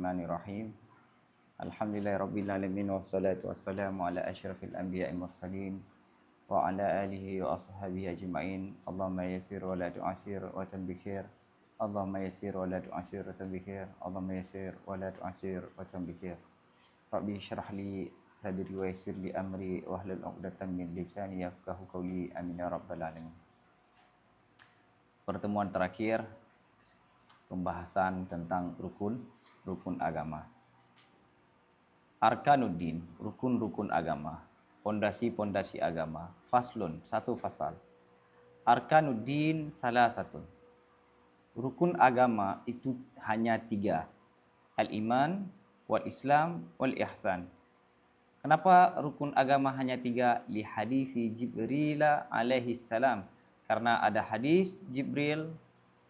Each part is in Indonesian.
Bismillahirrahmanirrahim. Alhamdulillahirabbil alamin wassalatu wassalamu ala asyrafil anbiya'i mursalin wa ala alihi wa ashabihi ajma'in. Allahumma yassir wa la tu'assir wa tambikir. Allahumma yassir wa la tu'assir wa tambikir. Allahumma yassir wa la tu'assir wa tambikir. Rabbi syrah li sadri wa yassir li amri wa hlul 'uqdatam min lisani yafqahu qawli. Amin ya rabbal alamin. Pertemuan terakhir pembahasan tentang rukun agama. Arkanuddin, rukun-rukun agama, pondasi-pondasi agama. Faslun, satu fasal. Arkanuddin salah satu. Rukun agama itu hanya 3. Al-iman, wal islam, wal ihsan. Kenapa rukun agama hanya 3? Li hadisi Jibril alaihi salam. Karena ada hadis Jibril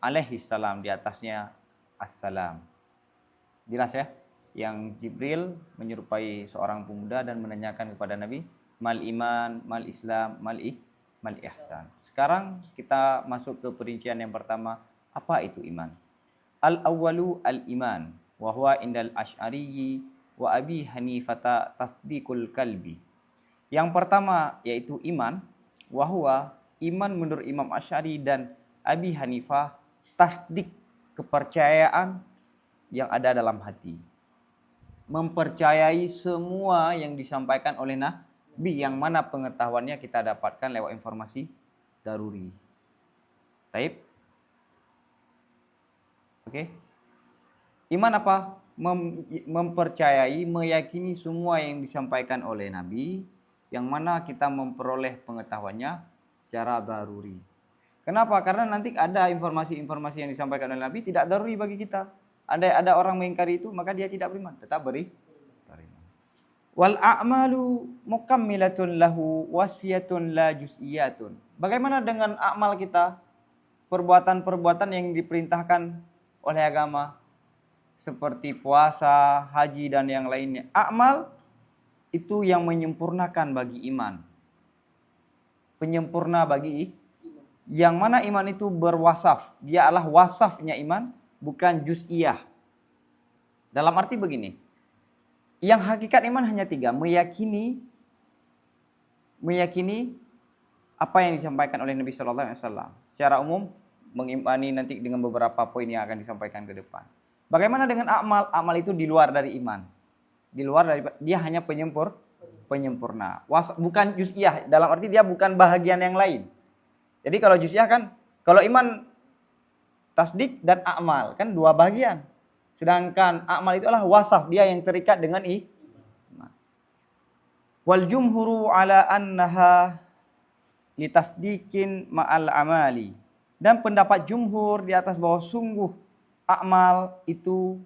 alaihi salam, di atasnya assalam. Jelas ya? Yang Jibril menyerupai seorang pemuda dan menanyakan kepada Nabi, mal iman, mal islam, mal ihsan. Sekarang kita masuk ke perincian yang pertama, apa itu iman? Al-awwalu al-iman, wa huwa indal asy'ariyyi wa abi hanifata tasdiqul qalbi. Yang pertama yaitu iman, wa huwa iman menurut Imam Asy'ari dan Abi Hanifah, tasdik, kepercayaan yang ada dalam hati. Mempercayai semua yang disampaikan oleh Nabi, yang mana pengetahuannya kita dapatkan lewat informasi daruri. Taib. Oke. Iman apa? Mempercayai, meyakini semua yang disampaikan oleh Nabi, yang mana kita memperoleh pengetahuannya secara daruri. Kenapa? Karena nanti ada informasi-informasi yang disampaikan oleh Nabi tidak daruri bagi kita. Ada orang mengingkari itu, maka dia tidak beriman. Tetap beriman. Wal a'malu mukammilatun lahu wasfiyatun la juz'iyatun. Bagaimana dengan amal kita? Perbuatan-perbuatan yang diperintahkan oleh agama seperti puasa, haji dan yang lainnya. Amal itu yang menyempurnakan bagi iman. Penyempurna bagi yang mana iman itu berwasaf. Dia adalah wasafnya iman, bukan juz'iyah. Dalam arti begini, yang hakikat iman hanya 3. Meyakini apa yang disampaikan oleh Nabi SAW. Secara umum, mengimani nanti dengan beberapa poin yang akan disampaikan ke depan. Bagaimana dengan amal? Amal itu di luar dari iman. Di luar dari, dia hanya penyempurna. Bukan juz'iyah, dalam arti dia bukan bahagian yang lain. Jadi kalau juz'iyah kan, kalau iman tasdik dan amal kan 2 bagian. Sedangkan amal itu adalah wasaf, dia yang terikat dengan iman. Wal jumhuru ala annaha litasdiqin ma'al amali. Dan pendapat jumhur di atas bahwa sungguh amal itu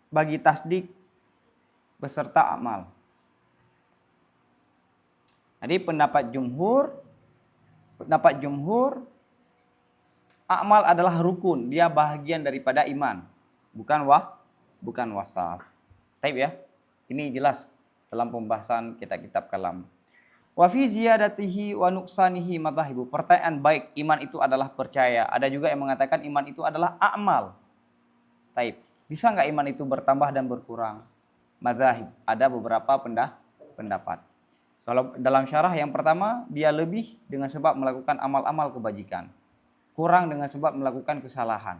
bagi tasdik beserta amal. Jadi pendapat jumhur amal adalah rukun, dia bahagian daripada iman, bukan wasaf. Taib ya. Ini jelas dalam pembahasan kitab kalam. Wa fi ziyadatihi wa nuqsanihi madhahibu. Pertanyaan baik, iman itu adalah percaya. Ada juga yang mengatakan iman itu adalah amal. Taib. Bisa enggak iman itu bertambah dan berkurang? Madzahib. Ada beberapa pendapat. Kalau dalam syarah yang pertama, dia lebih dengan sebab melakukan amal-amal kebajikan. Kurang dengan sebab melakukan kesalahan.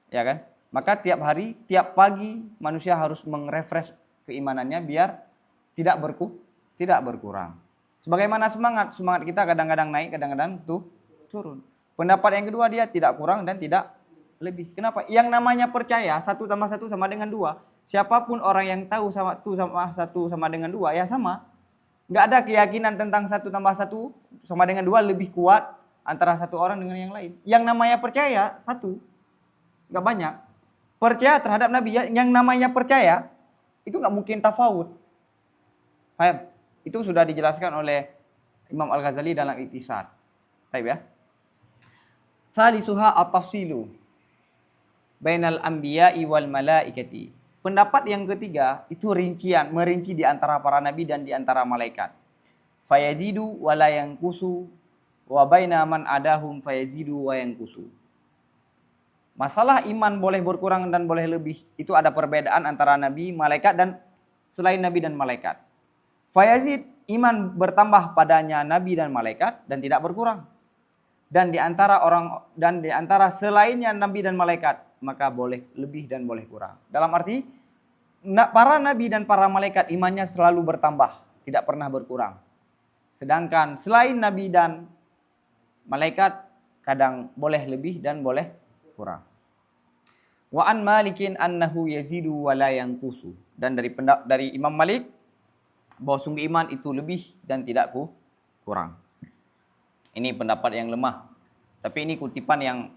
Ya kan? Maka tiap hari, tiap pagi manusia harus mengrefresh keimanannya biar tidak berkurang. Sebagaimana semangat kita kadang-kadang naik, kadang-kadang turun. Pendapat yang kedua, dia tidak kurang dan tidak lebih. Kenapa? Yang namanya percaya 1 tambah 1 sama dengan 2. Siapapun orang yang tahu 1 sama 1 sama dengan 2, ya sama. Nggak ada keyakinan tentang 1 tambah 1 sama dengan 2 lebih kuat antara satu orang dengan yang lain. Yang namanya percaya 1, nggak banyak. Percaya terhadap Nabi, yang namanya percaya itu nggak mungkin tafawud. Paham? Itu sudah dijelaskan oleh Imam Al-Ghazali dalam Ikhtisar. Baik ya. Salisuha at-tafsilu bainal anbiya'i wal malaikati. Pendapat yang ketiga itu merinci di antara para nabi dan di antara malaikat. Fayazidu wa la yanqusu wa baina man adahum fayazidu wa yanqusu. Masalah iman boleh berkurang dan boleh lebih, itu ada perbedaan antara nabi, malaikat dan selain nabi dan malaikat. Fayazid, iman bertambah padanya nabi dan malaikat dan tidak berkurang. Dan di antara selainnya nabi dan malaikat, maka boleh lebih dan boleh kurang. Dalam arti para nabi dan para malaikat imannya selalu bertambah, tidak pernah berkurang. Sedangkan selain nabi dan malaikat kadang boleh lebih dan boleh kurang. Wa an Malikin annahu yazidu wa la yanqusu. Dan dari Imam Malik bahwa sungguh iman itu lebih dan tidak kurang. Ini pendapat yang lemah. Tapi ini kutipan yang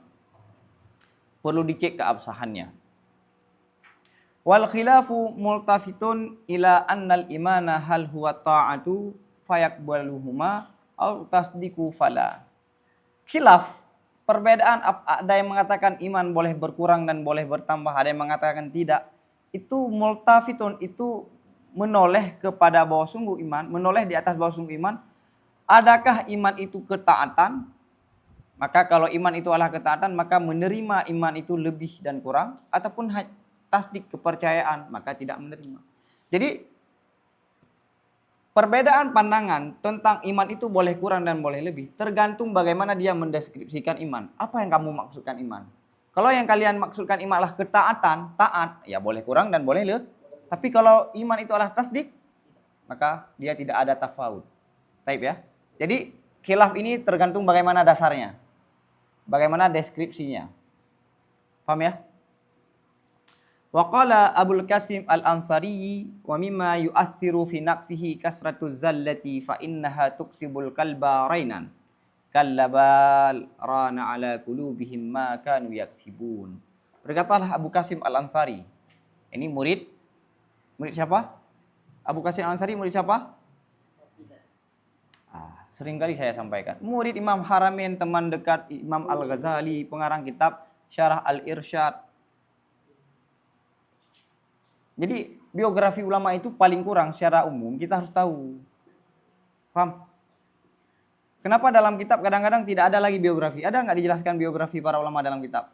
perlu dicek keabsahannya. Wal khilafu multafitun ila annal imana hal huwa ta'atu fayaqbaluhuma au tasdiqu fala. Khilaf, perbedaan, ada yang mengatakan iman boleh berkurang dan boleh bertambah, ada yang mengatakan tidak. Itu multafitun, itu menoleh kepada bahwa sungguh iman, menoleh di atas bahwa sungguh iman. Adakah iman itu ketaatan? Maka kalau iman itu adalah ketaatan, maka menerima iman itu lebih dan kurang. Ataupun tasdik, kepercayaan, maka tidak menerima. Jadi perbedaan pandangan tentang iman itu boleh kurang dan boleh lebih tergantung bagaimana dia mendeskripsikan iman. Apa yang kamu maksudkan iman? Kalau yang kalian maksudkan iman adalah ketaatan, taat, ya boleh kurang dan boleh lebih. Tapi kalau iman itu adalah tasdik, maka dia tidak ada tafawud. Taib ya. Jadi khilaf ini tergantung bagaimana dasarnya. Bagaimana deskripsinya. Paham ya? Wa qala Abul Qasim Al-Ansari wa mimma yu'athiru fi naqsihi kasratu zallati fa innaha tuksibul qalba rainan kallabal rana ala qulubihim ma kanu yaksibun. Berkatalah Abu Qasim Al-Ansari. Ini murid siapa? Abu Qasim Al-Ansari murid siapa? Sering kali saya sampaikan. Murid Imam Haramain, teman dekat Imam Al-Ghazali, pengarang kitab Syarah Al-Irsyad. Jadi biografi ulama itu paling kurang secara umum kita harus tahu. Paham? Kenapa dalam kitab kadang-kadang tidak ada lagi biografi? Ada nggak dijelaskan biografi para ulama dalam kitab?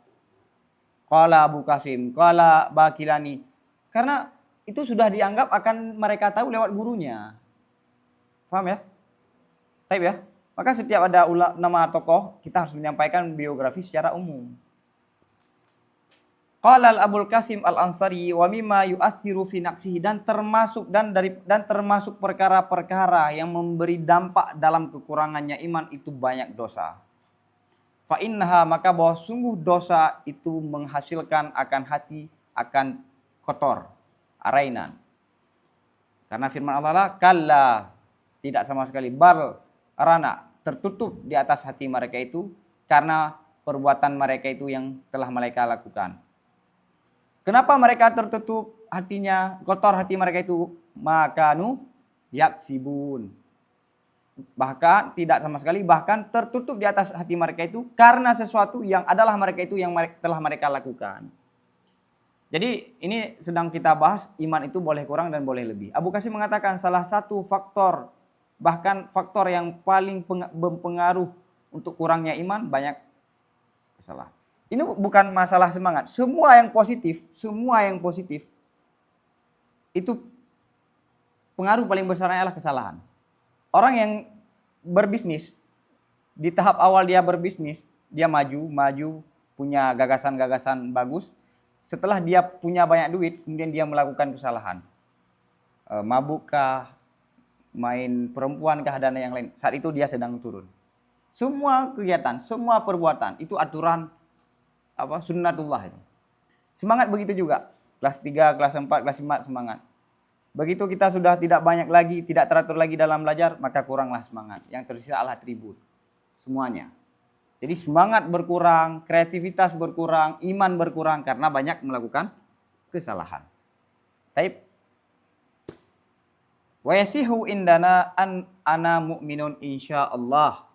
Qala Abu Qasim, qala Bakilani. Karena itu sudah dianggap akan mereka tahu lewat gurunya. Paham ya? Taib ya? Maka setiap ada nama tokoh, kita harus menyampaikan biografi secara umum. Qala Abul Qasim Al-Ansari wa mimma yu'athiru fi naqsihi, dan termasuk perkara-perkara yang memberi dampak dalam kekurangannya iman itu banyak dosa. Fa innaha, maka bahwa sungguh dosa itu menghasilkan akan hati akan kotor, arainan. Karena firman Allah, kalla, tidak sama sekali, bal rana, tertutup di atas hati mereka itu karena perbuatan mereka itu yang telah mereka lakukan. Kenapa mereka tertutup hatinya, kotor hati mereka itu? Makanu yaksibun. Bahkan tidak sama sekali, bahkan tertutup di atas hati mereka itu karena sesuatu yang adalah mereka itu yang telah mereka lakukan. Jadi ini sedang kita bahas iman itu boleh kurang dan boleh lebih. Abu Qasim mengatakan salah satu faktor, bahkan faktor yang paling berpengaruh untuk kurangnya iman banyak kesalahan. Ini bukan masalah semangat. Semua yang positif itu pengaruh paling besarnya adalah kesalahan. Orang yang berbisnis, di tahap awal dia berbisnis, dia maju, punya gagasan-gagasan bagus. Setelah dia punya banyak duit, kemudian dia melakukan kesalahan. Mabukkah, main perempuankah, dan yang lain. Saat itu dia sedang turun. Semua kegiatan, semua perbuatan itu aturan sunnatullah itu. Semangat begitu juga. Kelas 3, kelas 4, kelas 5 semangat. Begitu kita sudah tidak banyak lagi, tidak teratur lagi dalam belajar, maka kuranglah semangat. Yang tersisa adalah atribut. Semuanya. Jadi semangat berkurang, kreativitas berkurang, iman berkurang karena banyak melakukan kesalahan. Taib. Wa yasihu indana an ana mu'minun insyaallah.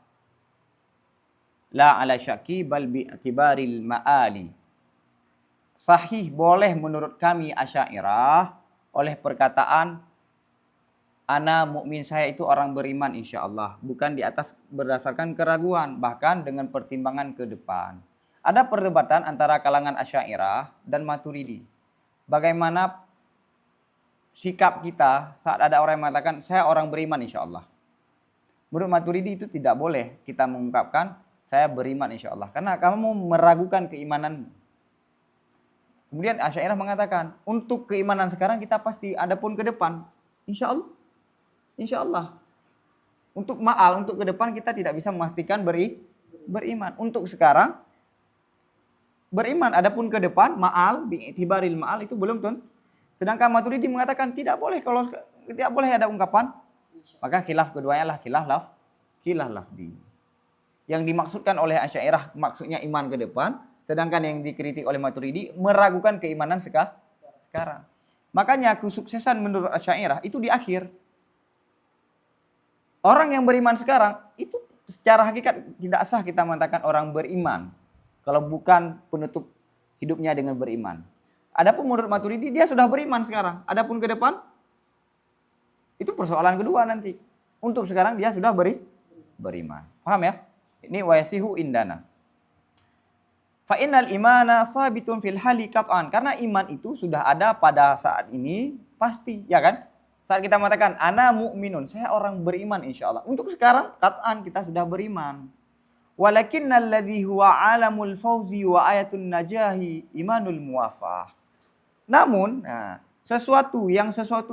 La ala syaki bal bi'tibaril ma'ali. Sahih boleh menurut kami Asy'ariyah oleh perkataan ana mukmin, saya itu orang beriman insyaallah, bukan di atas berdasarkan keraguan, bahkan dengan pertimbangan ke depan. Ada perdebatan antara kalangan Asy'ariyah dan Maturidi. Bagaimana sikap kita saat ada orang yang mengatakan, saya orang beriman insya Allah. Menurut Maturidi itu tidak boleh kita mengungkapkan, saya beriman insya Allah. Karena kamu meragukan keimananmu. Kemudian Asy'ariyah mengatakan, untuk keimanan sekarang kita pasti, adapun ke depan, insya Allah. Insya Allah. Untuk ma'al, untuk ke depan kita tidak bisa memastikan beriman. Untuk sekarang, beriman. Adapun ke depan, ma'al, bi'tibaril ma'al itu belum tuh. Sedangkan Maturidi mengatakan tidak boleh, kalau tidak boleh ada ungkapan. Maka khilaf keduanya lah khilaf lafzi. Yang dimaksudkan oleh Asy'ariyah maksudnya iman ke depan, sedangkan yang dikritik oleh Maturidi meragukan keimanan sekarang. Makanya kesuksesan menurut Asy'ariyah itu di akhir. Orang yang beriman sekarang itu secara hakikat tidak sah kita mengatakan orang beriman kalau bukan penutup hidupnya dengan beriman. Adapun menurut Maturidi dia sudah beriman sekarang. Adapun ke depan itu persoalan kedua nanti. Untuk sekarang dia sudah beriman. Paham ya? Ini wayasihu indana. Fa innal imana sabitun fil hali qat'an. Karena iman itu sudah ada pada saat ini pasti, ya kan? Saat kita mengatakan ana mu'minun, saya orang beriman insyaallah. Untuk sekarang qat'an kita sudah beriman. Walakinnal ladzi huwa alamul fauzi wa ayatun najahi imanul muwafah. Namun, sesuatu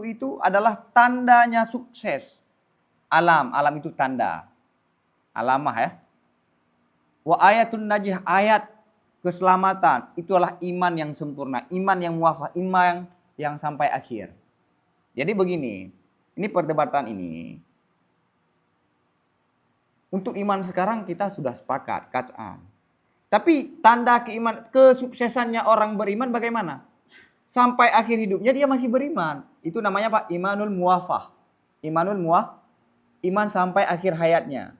itu adalah tandanya sukses. Alam itu tanda. Alamah ya. Wa ayatun najah, ayat keselamatan, itulah iman yang sempurna, iman yang muwafah, iman yang sampai akhir. Jadi begini, ini perdebatan ini. Untuk iman sekarang kita sudah sepakat, qat'an. Tapi tanda kesuksesannya orang beriman bagaimana? Sampai akhir hidupnya dia masih beriman. Itu namanya Pak imanul muwafah. Iman sampai akhir hayatnya.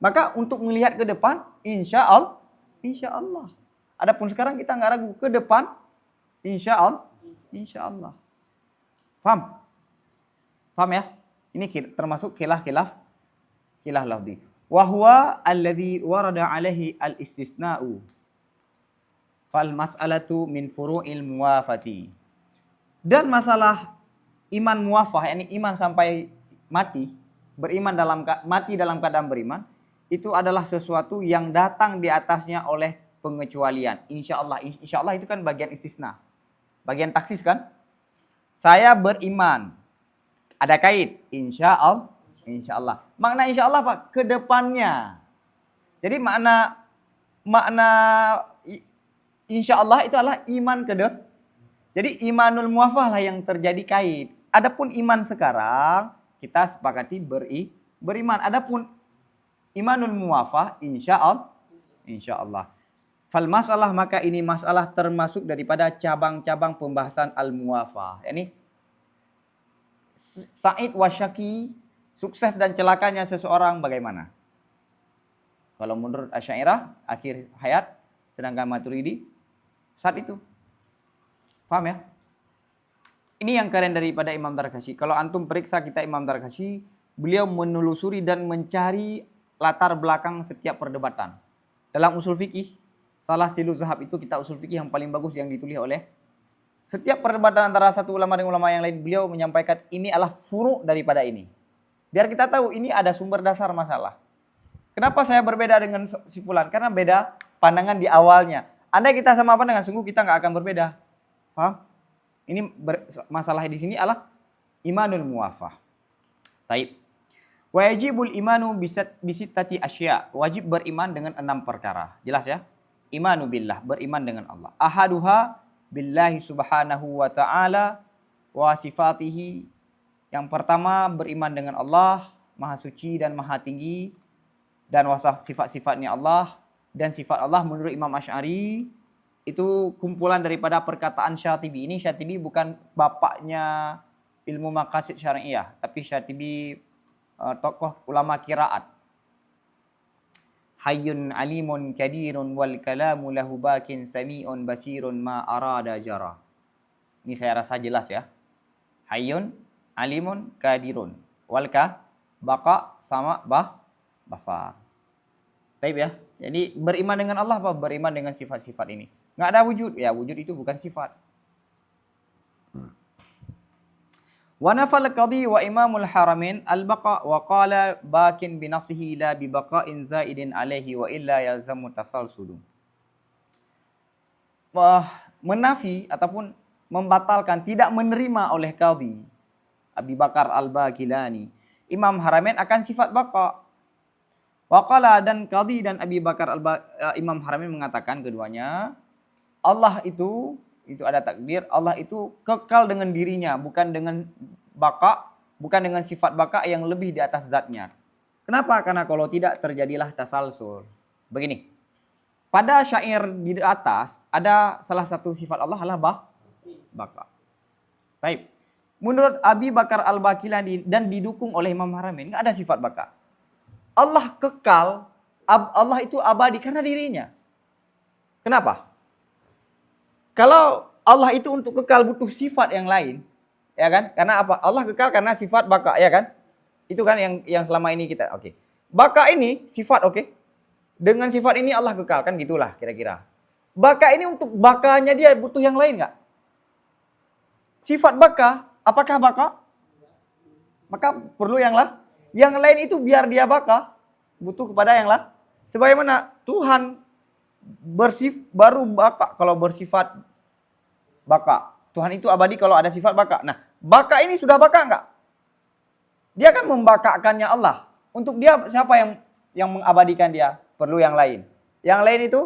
Maka untuk melihat ke depan, insya Allah. Adapun sekarang kita nggak ragu ke depan, insya Allah. Paham ya? Ini termasuk khilaf lafzi. Wa huwa alladhi warada alaihi al-istisna'u. Fal mas'alatu min furu'il muwafati. Dan masalah iman muwafah, yakni iman sampai mati, mati dalam keadaan beriman, itu adalah sesuatu yang datang di atasnya oleh pengecualian. Insya Allah itu kan bagian istisna. Bagian taksis kan? Saya beriman. Ada kait. Insya Allah. Makna insya Allah Pak, ke depannya. Jadi makna insya Allah itu adalah iman ke depan. Jadi imanul muwafah lah yang terjadi kait. Adapun iman sekarang, kita sepakati beriman. Adapun imanul muwafah, insya Allah. Fal masalah, maka ini masalah termasuk daripada cabang-cabang pembahasan al-muwafah. Yani sa'id wa syaqi, sukses dan celakanya seseorang bagaimana? Kalau menurut Asy'ariyah akhir hayat, sedangkan Maturidi saat itu. Paham ya? Ini yang keren daripada Imam Darkashi. Kalau antum periksa kita Imam Darkashi, beliau menelusuri dan mencari latar belakang setiap perdebatan. Dalam usul fikih, salah silu zahab itu kitab usul fikih yang paling bagus yang ditulis oleh setiap perdebatan antara satu ulama dengan ulama yang lain, beliau menyampaikan ini adalah furu' daripada ini. Biar kita tahu ini ada sumber dasar masalah. Kenapa saya berbeda dengan si fulan? Karena beda pandangan di awalnya. Andai kita sama pandangan, sungguh kita nggak akan berbeda. Paham? Ini masalah di sini adalah imanul muwafah. Taib. Wajibul imanu bisittati asya. Wajib beriman dengan 6 perkara. Jelas ya? Imanu billah, beriman dengan Allah. Ahaduha billahi subhanahu wa ta'ala wa sifatihi. Yang pertama beriman dengan Allah, maha suci dan maha tinggi, dan sifat-sifatnya Allah. Dan sifat Allah menurut Imam Asy'ari itu kumpulan daripada perkataan Syatibi. Ini Syatibi bukan bapaknya ilmu maqasid syariah, tapi Syatibi tokoh ulama qiraat. Hayyun alimun kadirun wal kalamu lahu bakin sami'un basirun ma arada jara. Ini saya rasa jelas ya. Hayyun alimun kadirun wal baqa sama basar. Baik ya. Jadi beriman dengan Allah apa? Beriman dengan sifat-sifat ini. Nggak ada wujud. Ya wujud itu bukan sifat. Wa nafal qadhi wa imamul haramain al-baqa wa qala bakin bi nafsihi la bi baqa'in zaidin alaihi wa illa yalzamu tasalsulu. Menafi ataupun membatalkan, tidak menerima oleh qadhi Abi Bakar Al-Baqilani, Imam Haramain akan sifat baqa. Waqala, dan qadhi dan Abi Bakar Imam Haramain mengatakan keduanya, Allah itu ada takdir, Allah itu kekal dengan dirinya, bukan dengan baqa, bukan dengan sifat baqa yang lebih di atas zatnya. Kenapa? Karena kalau tidak terjadilah tasalsul. Begini, pada syair di atas ada salah satu sifat Allah adalah baqa. Baik. Menurut Abi Bakar Al-Baqilani dan didukung oleh Imam Haramain, nggak ada sifat baqa. Allah kekal, Allah itu abadi karena dirinya. Kenapa? Kalau Allah itu untuk kekal butuh sifat yang lain, ya kan? Karena apa? Allah kekal karena sifat baqa, ya kan? Itu kan yang selama ini kita, oke. Baqa ini sifat, oke. Dengan sifat ini Allah kekal, kan gitulah kira-kira. Baqa ini untuk bakanya dia butuh yang lain nggak? Sifat baqa, apakah baqa? Maka perlu yang lain. Yang lain itu biar dia baqa, butuh kepada yang lain. Sebagaimana Tuhan baru baqa kalau bersifat baqa. Tuhan itu abadi kalau ada sifat baqa. Nah, baqa ini sudah baqa enggak? Dia kan membakakannya Allah. Untuk dia siapa yang mengabadikan dia? Perlu yang lain. Yang lain itu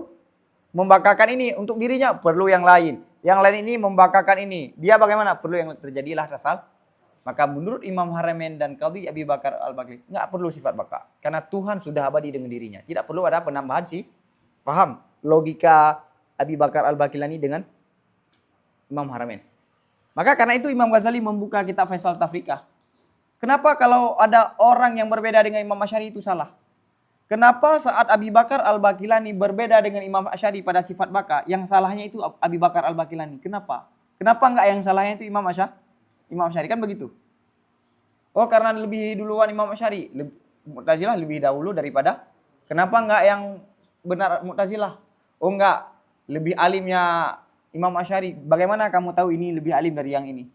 membakakan ini untuk dirinya, perlu yang lain. Yang lain ini membakakan ini. Dia bagaimana? Perlu yang terjadilah tasal. Maka menurut Imam Haramain dan Qadhi Abi Bakar Al-Baqilani, enggak perlu sifat baqa. Karena Tuhan sudah abadi dengan dirinya. Tidak perlu ada penambahan sih. Paham logika Abi Bakar Al-Baqilani dengan Imam Haramain. Maka karena itu Imam Ghazali membuka kitab Faisal Tafriqah. Kenapa kalau ada orang yang berbeda dengan Imam Asy'ari itu salah? Kenapa saat Abi Bakar Al-Baqilani berbeda dengan Imam Asy'ari pada sifat baqa, yang salahnya itu Abi Bakar Al-Baqilani? Kenapa? Kenapa enggak yang salahnya itu Imam Asy'ari, kan begitu? Oh, karena lebih duluan Imam Asy'ari, Mu'tazilah lebih dahulu daripada. Kenapa enggak yang benar Mu'tazilah? Oh enggak, lebih alimnya Imam Asy'ari. Bagaimana kamu tahu ini lebih alim dari yang ini?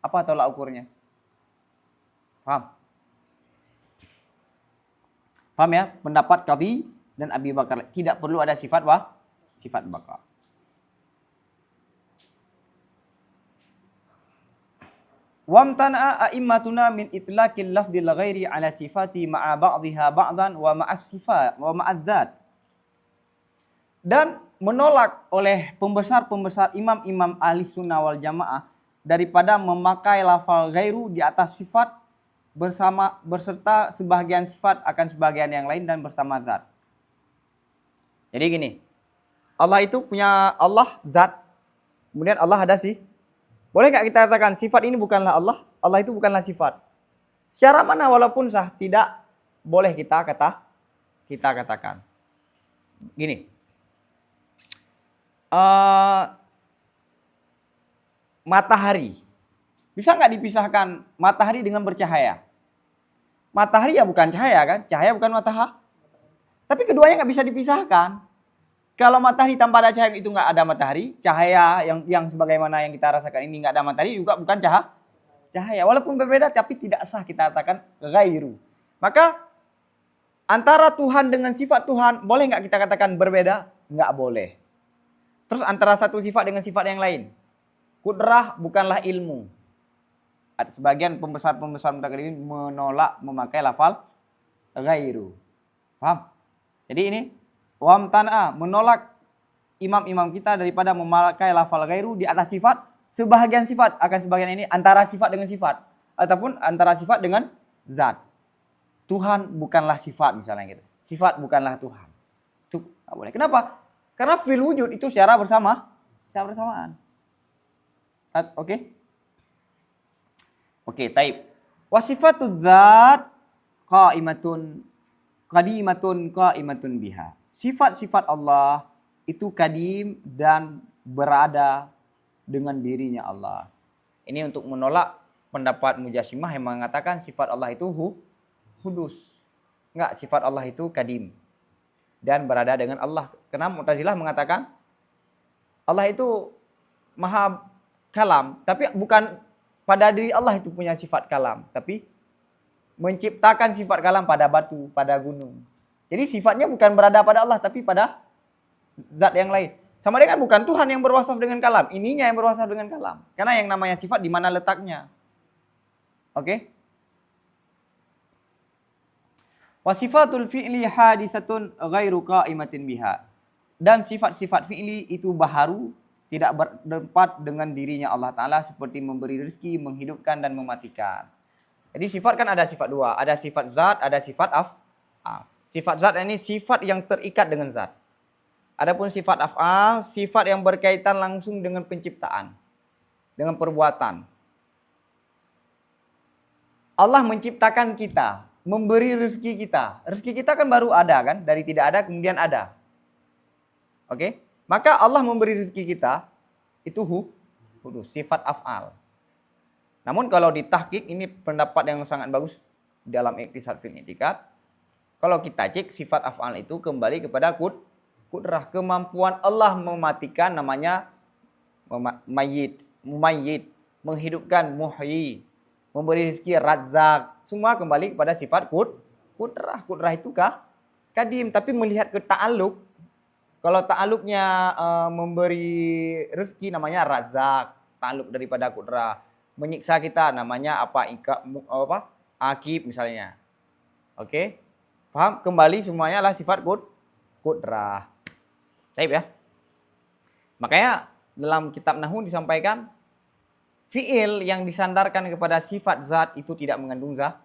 Apa tolak ukurnya? Paham? Paham ya? Pendapat Qadhi dan Abi Bakar tidak perlu ada sifat baqa. Wamtana'a a'immatuna min itlaqil lafdil ghairi ala sifati ma'a ba'dhiha ba'dan wa ma'as sifat wa ma'adzat. Dan menolak oleh pembesar-pembesar imam-imam ahli sunnah wal jamaah daripada memakai lafal ghairu di atas sifat berserta sebagian sifat akan sebagian yang lain dan bersama zat. Jadi gini, Allah itu punya Allah zat, kemudian Allah ada sih. Boleh nggak kita katakan sifat ini bukanlah Allah, Allah itu bukanlah sifat? Secara mana walaupun sah tidak boleh kita katakan. Gini, matahari bisa nggak dipisahkan matahari dengan bercahaya? Matahari ya bukan cahaya kan? Cahaya bukan matahari. Tapi keduanya nggak bisa dipisahkan. Kalau matahari tanpa ada cahaya itu nggak ada matahari, cahaya yang sebagaimana yang kita rasakan ini nggak ada matahari juga bukan cahaya. Walaupun berbeda tapi tidak sah kita katakan ghairu. Maka antara Tuhan dengan sifat Tuhan boleh nggak kita katakan berbeda? Nggak boleh. Terus antara satu sifat dengan sifat yang lain, kudrah bukanlah ilmu. Sebagian pembesar-pembesar mutakallimin menolak memakai lafal ghairu. Paham? Jadi ini wamtana'a, menolak imam-imam kita daripada memakai lafal ghairu di atas sifat, sebahagian sifat akan sebagian ini antara sifat dengan sifat ataupun antara sifat dengan zat. Tuhan bukanlah sifat misalnya gitu. Sifat bukanlah Tuhan. Itu enggak boleh. Kenapa? Karena fil wujud itu secara bersamaan. Oke? Oke, taib. Wa sifatuz zat qadimatun biha. Sifat-sifat Allah itu kadim dan berada dengan dirinya Allah. Ini untuk menolak pendapat Mujassimah yang mengatakan sifat Allah itu hudus. Enggak, sifat Allah itu kadim. dan berada dengan Allah. Karena Mu'tazilah mengatakan Allah itu maha kalam, tapi bukan pada diri Allah itu punya sifat kalam, tapi menciptakan sifat kalam pada batu, pada gunung. Jadi sifatnya bukan berada pada Allah, tapi pada zat yang lain. Sama dengan bukan Tuhan yang berwasaf dengan kalam, ininya yang berwasaf dengan kalam. Karena yang namanya sifat di mana letaknya. Oke? Wasifatul fi'li hadisatun ghairu qa'imatin biha. Dan sifat-sifat fi'li itu baharu, tidak bertempat dengan dirinya Allah Ta'ala, seperti memberi rezeki, menghidupkan, dan mematikan. Jadi sifat kan ada sifat dua. Ada sifat zat, ada sifat af'al. Sifat zat ini sifat yang terikat dengan zat. Adapun sifat af'al, sifat yang berkaitan langsung dengan penciptaan, dengan perbuatan. Allah menciptakan kita, memberi rezeki kita. Rezeki kita kan baru ada kan, dari tidak ada kemudian ada. Oke? Maka Allah memberi rezeki kita itu sifat af'al. Namun kalau di tahqiq ini pendapat yang sangat bagus dalam Iqtisad fil I'tiqad. Kalau kita cek sifat af'al itu kembali kepada kudrah, kemampuan Allah mematikan, namanya mumayyit, menghidupkan, muhyi, memberi rezeki, razzaq. Semua kembali kepada sifat kudrah. Kudrah itu kadim, tapi melihat ke ta'alluq. Kalau ta'alluqnya memberi rezeki namanya razzaq, ta'alluq daripada kudrah. Menyiksa kita namanya akib misalnya. Oke? Paham? Kembali semuanya adalah sifat kudrah. Baik ya. Makanya dalam kitab Nahwu disampaikan fi'il yang disandarkan kepada sifat zat itu tidak mengandung zat.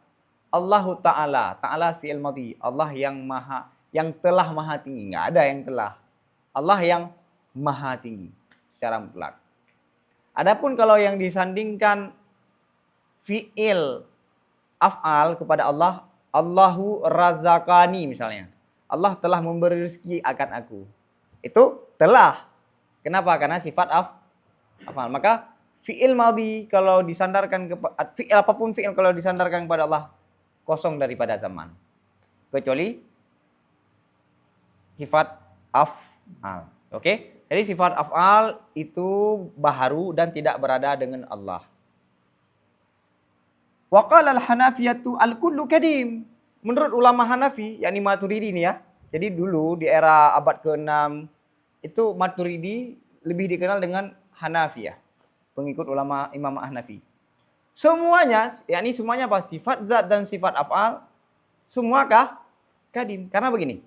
Allahu Ta'ala, Ta'ala fi'il madhi. Allah yang telah maha tinggi. Enggak ada yang telah. Allah yang maha tinggi secara mutlak. Adapun kalau yang disandingkan fi'il af'al kepada Allah, Allahu razaqani misalnya. Allah telah memberi rezeki akan aku. Itu telah. Kenapa? Karena sifat af'al. Maka fi'il madhi kalau disandarkan kepada fi'il, apapun fi'il kalau disandarkan kepada Allah, kosong daripada zaman. Kecuali sifat af'al. Oke? Jadi sifat af'al itu baharu dan tidak berada dengan Allah. Wa qala al-Hanafiyatu al-kullu kadim. Menurut ulama Hanafi, yakni Maturidi ini ya. Jadi dulu di era abad ke-6 itu Maturidi lebih dikenal dengan Hanafiyah. Pengikut ulama Imam Hanafi. Semuanya, yakni semuanya apa? Sifat zat dan sifat af'al semua kadim. Karena begini.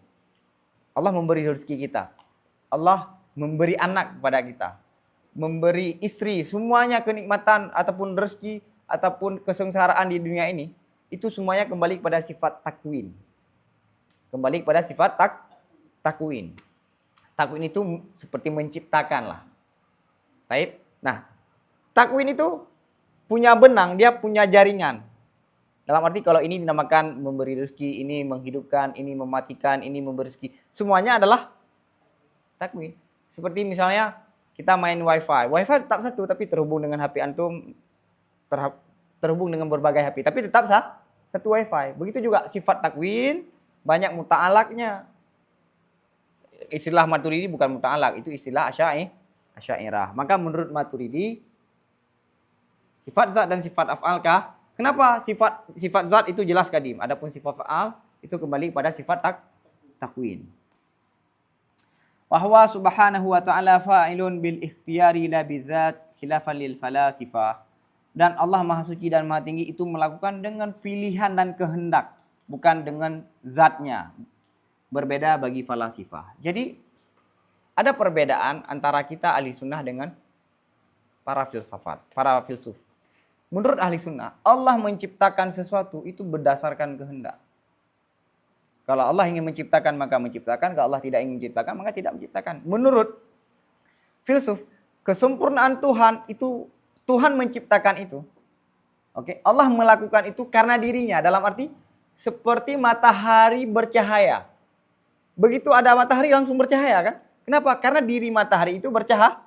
Allah memberi rezeki kita. Allah memberi anak kepada kita. Memberi istri, semuanya kenikmatan ataupun rezeki ataupun kesengsaraan di dunia ini, itu semuanya kembali kepada sifat takwin. Kembali kepada sifat takwin. Takwin itu seperti menciptakan lah. Baik. Nah, takwin itu punya benang, dia punya jaringan. Dalam arti kalau ini dinamakan memberi rezeki, ini menghidupkan, ini mematikan, ini memberi rezeki. Semuanya adalah takwin. Seperti misalnya kita main wifi. Wifi tetap satu tapi terhubung dengan HP antum, terhubung dengan berbagai HP. Tapi tetap satu wifi. Begitu juga sifat takwin, banyak muta'alaknya. Istilah Maturidi bukan muta'alak, itu istilah Asy'ariyah. Maka menurut Maturidi, sifat zat dan sifat af'al kenapa sifat zat itu jelas kadim, adapun sifat af'al itu kembali pada sifat takwin. Wa huwa subhanahu wa ta'ala fa'ilun bil ikhtiyari la bidzat khilafan lil falasifah. Dan Allah Maha Suci dan Maha Tinggi itu melakukan dengan pilihan dan kehendak, bukan dengan zatnya. Berbeda bagi falasifah. Jadi ada perbedaan antara kita ahli sunnah dengan para filsuf. Menurut ahli sunnah, Allah menciptakan sesuatu itu berdasarkan kehendak. Kalau Allah ingin menciptakan maka menciptakan, kalau Allah tidak ingin menciptakan maka tidak menciptakan. Menurut filsuf, kesempurnaan Tuhan itu Tuhan menciptakan itu. Oke, Allah melakukan itu karena dirinya, dalam arti seperti matahari bercahaya. Begitu ada matahari langsung bercahaya kan? Kenapa? Karena diri matahari itu bercahaya.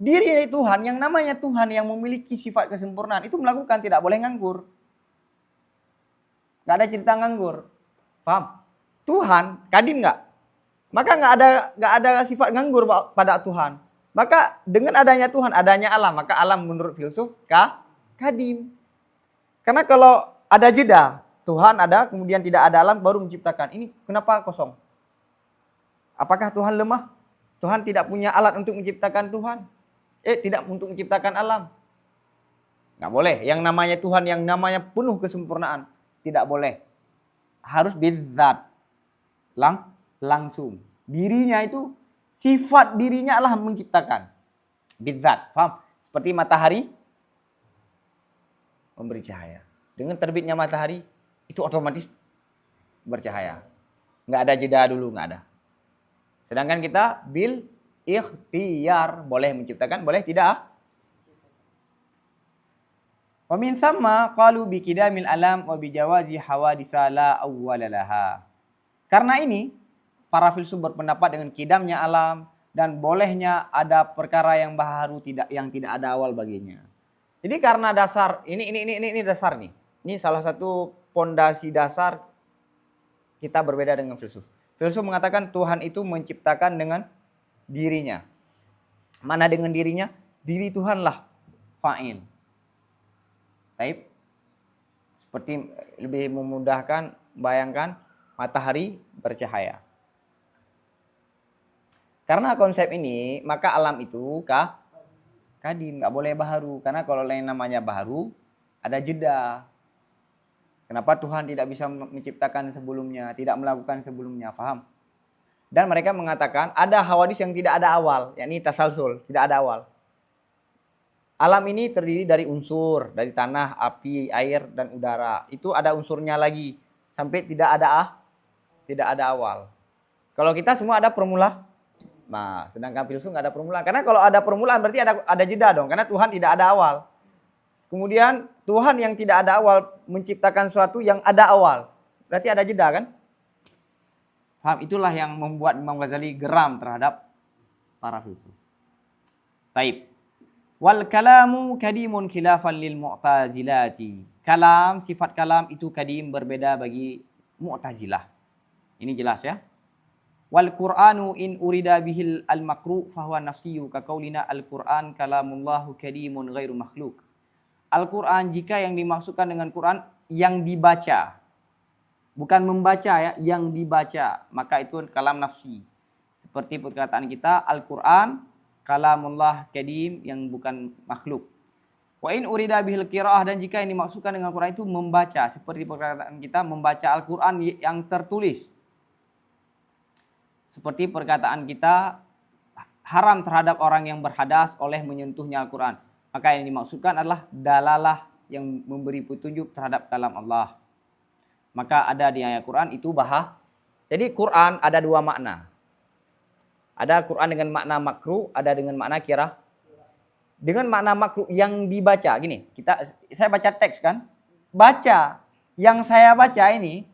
Diri Tuhan, yang namanya Tuhan yang memiliki sifat kesempurnaan itu melakukan, tidak boleh nganggur. Gak ada cerita nganggur. Paham? Tuhan, kadim gak? Maka nggak ada sifat nganggur pada Tuhan. Maka dengan adanya Tuhan, adanya alam, maka alam menurut filsuf kadim. Karena kalau ada jeda, Tuhan ada, kemudian tidak ada alam, baru menciptakan. Ini kenapa kosong? Apakah Tuhan lemah? Tuhan tidak punya alat untuk menciptakan Tuhan? Tidak untuk menciptakan alam. Nggak boleh. Yang namanya Tuhan, yang namanya penuh kesempurnaan, tidak boleh. Harus bidzat. Langsung. Dirinya itu, sifat dirinya Allah menciptakan. Bidzat. Paham? Seperti matahari memberi cahaya. Dengan terbitnya matahari, itu otomatis bercahaya. Nggak ada jeda dulu, nggak ada. Sedangkan kita bil ikhtiyar, boleh menciptakan, boleh tidak. Wa min thamma qalu bi qidamil alam wa bi jawazi hawadisa la awwala laha. Karena ini para filsuf berpendapat dengan kidamnya alam dan bolehnya ada perkara yang baru yang tidak ada awal baginya. Jadi karena dasar ini dasar nih. Ini salah satu pondasi dasar kita berbeda dengan filsuf. Filsuf mengatakan Tuhan itu menciptakan dengan dirinya. Mana dengan dirinya? Diri Tuhanlah fa'il. Taib. Seperti lebih memudahkan, bayangkan matahari bercahaya. Karena konsep ini, maka alam itu kadim, nggak boleh baharu. Karena kalau yang namanya baharu, ada jeda. Kenapa Tuhan tidak bisa menciptakan sebelumnya, tidak melakukan sebelumnya, faham? Dan mereka mengatakan ada hawadis yang tidak ada awal, yakni tasalsul, tidak ada awal. Alam ini terdiri dari unsur, dari tanah, api, air, dan udara. Itu ada unsurnya lagi, sampai tidak ada awal. Kalau kita semua ada permulaan. Nah, sedangkan filsuf nggak ada permulaan. Karena kalau ada permulaan berarti ada jeda dong, karena Tuhan tidak ada awal. Kemudian Tuhan yang tidak ada awal menciptakan sesuatu yang ada awal. Berarti ada jeda kan? Paham? Itulah yang membuat Imam Ghazali geram terhadap para filsuf. Taib. Wal kalamu kadimun khilafan lil mu'tazilati. Kalam, sifat kalam itu kadim, berbeda bagi Mu'tazilah. Ini jelas ya. Wal Qur'anu in urida bihil al makru fahuwa nafsiyu ka qaulina al Qur'an kalamullahu kadimun ghairu makhluk. Al-Quran jika yang dimaksudkan dengan Quran yang dibaca, bukan membaca ya, yang dibaca, maka itu kalam nafsi. Seperti perkataan kita Al-Quran kalamullah kadim, yang bukan makhluk. Wa in urida bihil qiraah, dan jika yang dimaksudkan dengan Quran itu membaca, seperti perkataan kita membaca Al-Quran yang tertulis. Seperti perkataan kita haram terhadap orang yang berhadas oleh menyentuhnya Al-Quran. Maka yang dimaksudkan adalah dalalah yang memberi petunjuk terhadap kalam Allah. Maka ada di ayat Quran itu Jadi Quran ada dua makna. Ada Quran dengan makna makruh, ada dengan makna kira. Dengan makna makruh yang dibaca, gini, saya baca teks kan? Baca, yang saya baca ini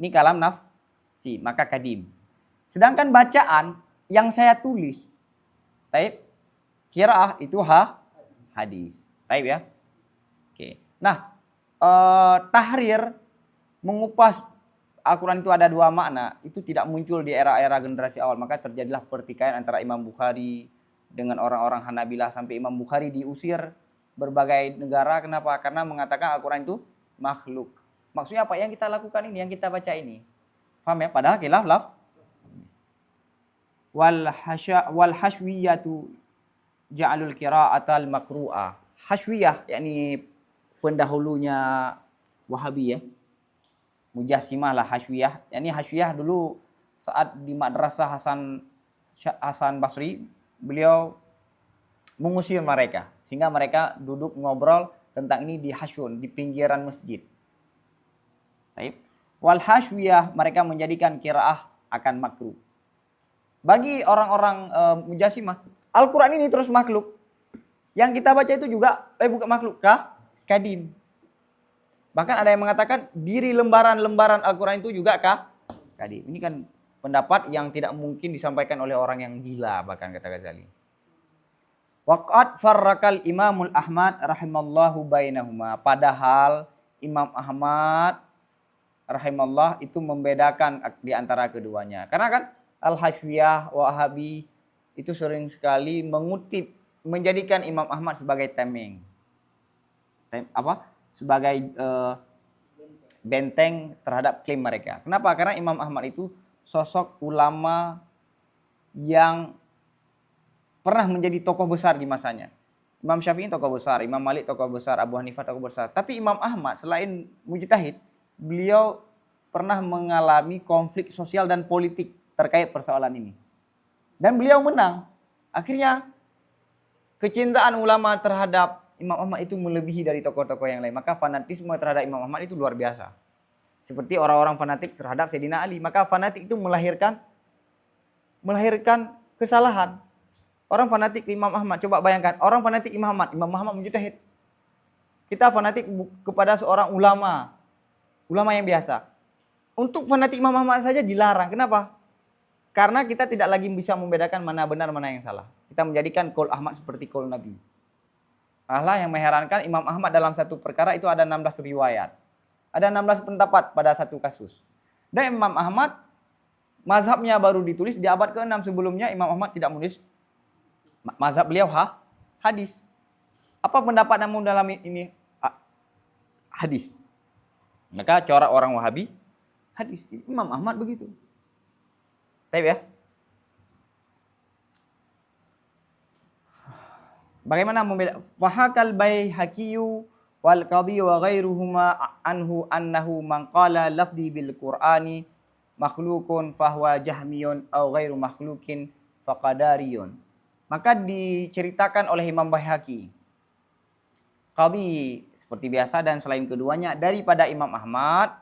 kalam nafsi, maka kadim. Sedangkan bacaan yang saya tulis, taib, kiraah itu hadis. Taib ya. Oke. Nah, tahrir mengupas Al-Quran itu ada dua makna. Itu tidak muncul di era-era generasi awal. Maka terjadilah pertikaian antara Imam Bukhari dengan orang-orang Hanabilah. Sampai Imam Bukhari diusir berbagai negara. Kenapa? Karena mengatakan Al-Quran itu makhluk. Maksudnya apa? Yang kita lakukan ini, yang kita baca ini. Paham ya? Padahal khilaf laf. Wal hashwiyatu ja'alul qira'atal makru'ah. Hashwiyah, yakni pendahulunya Wahabi ya. Mujassimah lah Hashwiyah. Yakni Hashwiyah dulu saat di madrasah Hasan Basri, beliau mengusir mereka. Sehingga mereka duduk ngobrol tentang ini di Hashun, di pinggiran masjid. Taib. Wal Hashwiyah, mereka menjadikan qiraah akan makruh. Bagi orang-orang Mujassimah, Al-Quran ini terus makhluk. Yang kita baca itu juga bukan makhluk kadim. Bahkan ada yang mengatakan diri lembaran-lembaran Al-Quran itu juga kadim. Ini kan pendapat yang tidak mungkin disampaikan oleh orang yang gila, bahkan kata Ghazali. Waqad farraqal Imamul Ahmad rahimallahu bainahuma. Padahal Imam Ahmad rahimallah itu membedakan di antara keduanya. Karena kan Al-Hashwiyah, Wahabi itu sering sekali menjadikan Imam Ahmad sebagai tameng. Sebagai benteng terhadap klaim mereka. Kenapa? Karena Imam Ahmad itu sosok ulama yang pernah menjadi tokoh besar di masanya. Imam Syafi'i tokoh besar, Imam Malik tokoh besar, Abu Hanifah tokoh besar. Tapi Imam Ahmad selain mujtahid, beliau pernah mengalami konflik sosial dan politik terkait persoalan ini. Dan beliau menang. Akhirnya kecintaan ulama terhadap Imam Ahmad itu melebihi dari tokoh-tokoh yang lain. Maka fanatisme terhadap Imam Ahmad itu luar biasa. Seperti orang-orang fanatik terhadap Sayyidina Ali. Maka fanatik itu melahirkan kesalahan. Orang fanatik Imam Ahmad, coba bayangkan. Orang fanatik Imam Ahmad mujtahid. Kita fanatik kepada seorang ulama yang biasa. Untuk fanatik Imam Ahmad saja dilarang. Kenapa? Karena kita tidak lagi bisa membedakan mana benar, mana yang salah. Kita menjadikan qaul Ahmad seperti qaul Nabi. Allah yang mengherankan, Imam Ahmad dalam satu perkara itu ada 16 riwayat. Ada 16 pendapat pada satu kasus. Dan Imam Ahmad, mazhabnya baru ditulis di abad ke-6. Sebelumnya Imam Ahmad tidak menulis mazhab beliau hadis. Apa pendapat namun dalam ini hadis? Maka corak orang Wahabi, hadis. Imam Ahmad begitu. Taib ya? Bagaimana membeda? Fahakal Baihaqiyyu wal Qadhi wa ghairuhuma anhu annahu man qala lafzi bil Qur'ani makhlukun fahuwa jahmiyun aw ghairu makhlukin faqadariyun. Maka diceritakan oleh Imam Baihaqi, Qadhi seperti biasa dan selain keduanya daripada Imam Ahmad,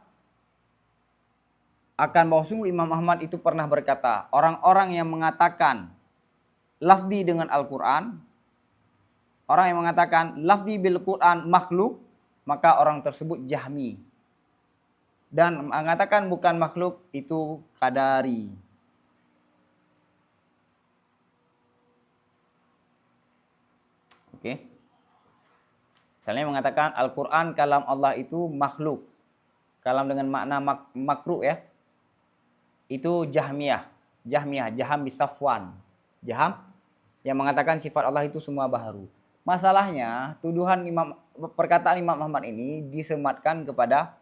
akan bahwa sungguh Imam Ahmad itu pernah berkata, orang-orang yang mengatakan lafzi dengan Al-Quran, orang yang mengatakan lafzi bil Quran makhluk, maka orang tersebut Jahmi. Dan mengatakan bukan makhluk itu Qadari. Oke. Misalnya mengatakan Al-Quran kalam Allah itu makhluk. Kalam dengan makna makruh ya. Itu Jahmiyah. Jaham bisafwan. Jaham yang mengatakan sifat Allah itu semua baharu. Masalahnya perkataan Imam Ahmad ini disematkan kepada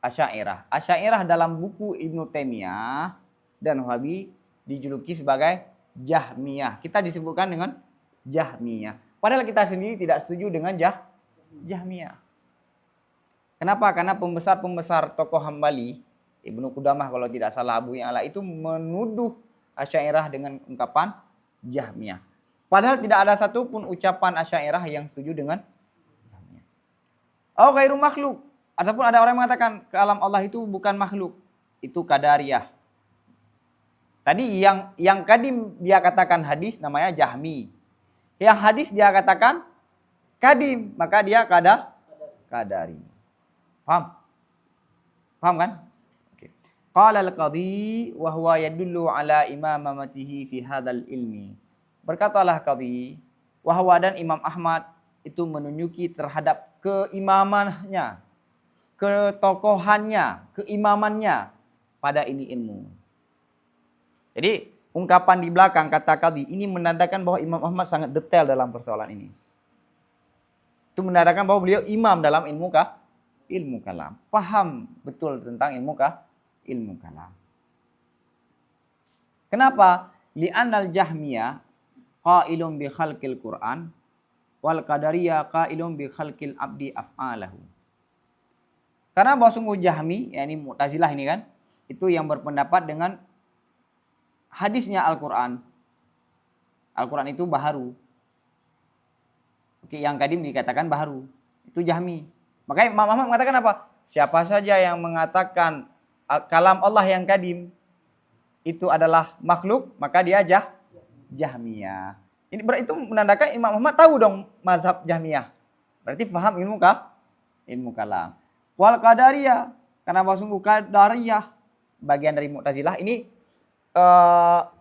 Asy'ariyah. Asy'ariyah dalam buku Ibnu Taimiyah dan Wahabi dijuluki sebagai Jahmiyah. Kita disebutkan dengan Jahmiyah. Padahal kita sendiri tidak setuju dengan Jahmiyah. Kenapa? Karena pembesar-pembesar tokoh Hambali, Ibnu Qudamah kalau tidak salah, Abu Ya'la itu menuduh Asy'ariyah dengan ungkapan Jahmiyah. Padahal tidak ada satupun ucapan Asy'ariyah yang setuju dengan Jahmiyah. Oh, ghairu makhluk. Ataupun ada orang yang mengatakan kalam Allah itu bukan makhluk. Itu Qadariyah. Tadi yang kadim dia katakan hadis namanya Jahmi. Yang hadis dia katakan kadim, maka dia Qadari. Paham? Paham kan? Oke. Qala al-Qadhi wa huwa yadullu ala imamatihi fi hadzal ilmi. Berkatalah Qadhi, wa huwa dan Imam Ahmad itu menunjuki terhadap keimamannya, ketokohannya, keimamannya pada ini ilmu. Jadi ungkapan di belakang kata Qadhi ini menandakan bahwa Imam Ahmad sangat detail dalam persoalan ini. Itu menandakan bahwa beliau imam dalam ilmu kalam. Paham betul tentang ilmu kalam. Kenapa? Li'annal Jahmiyah qailun bi khalqil Qur'an wal Qadariyah qailun bi khalqil abdi af'alahu. Karena bahwa sungguh Jahmi, yakni Mu'tazilah ini kan, itu yang berpendapat dengan hadisnya Al-Quran. Al-Quran itu baharu. Oke, yang kadim dikatakan baharu. Itu Jahmi. Makanya Imam Ahmad mengatakan apa? Siapa saja yang mengatakan kalam Allah yang kadim itu adalah makhluk, maka dia Jahmiyah. Ini berarti itu menandakan Imam Ahmad tahu dong mazhab Jahmiyah. Berarti paham ilmu kalam. Wal Qadariyah, karena bahwa sungguh Qadariyah bagian dari Mu'tazilah ini,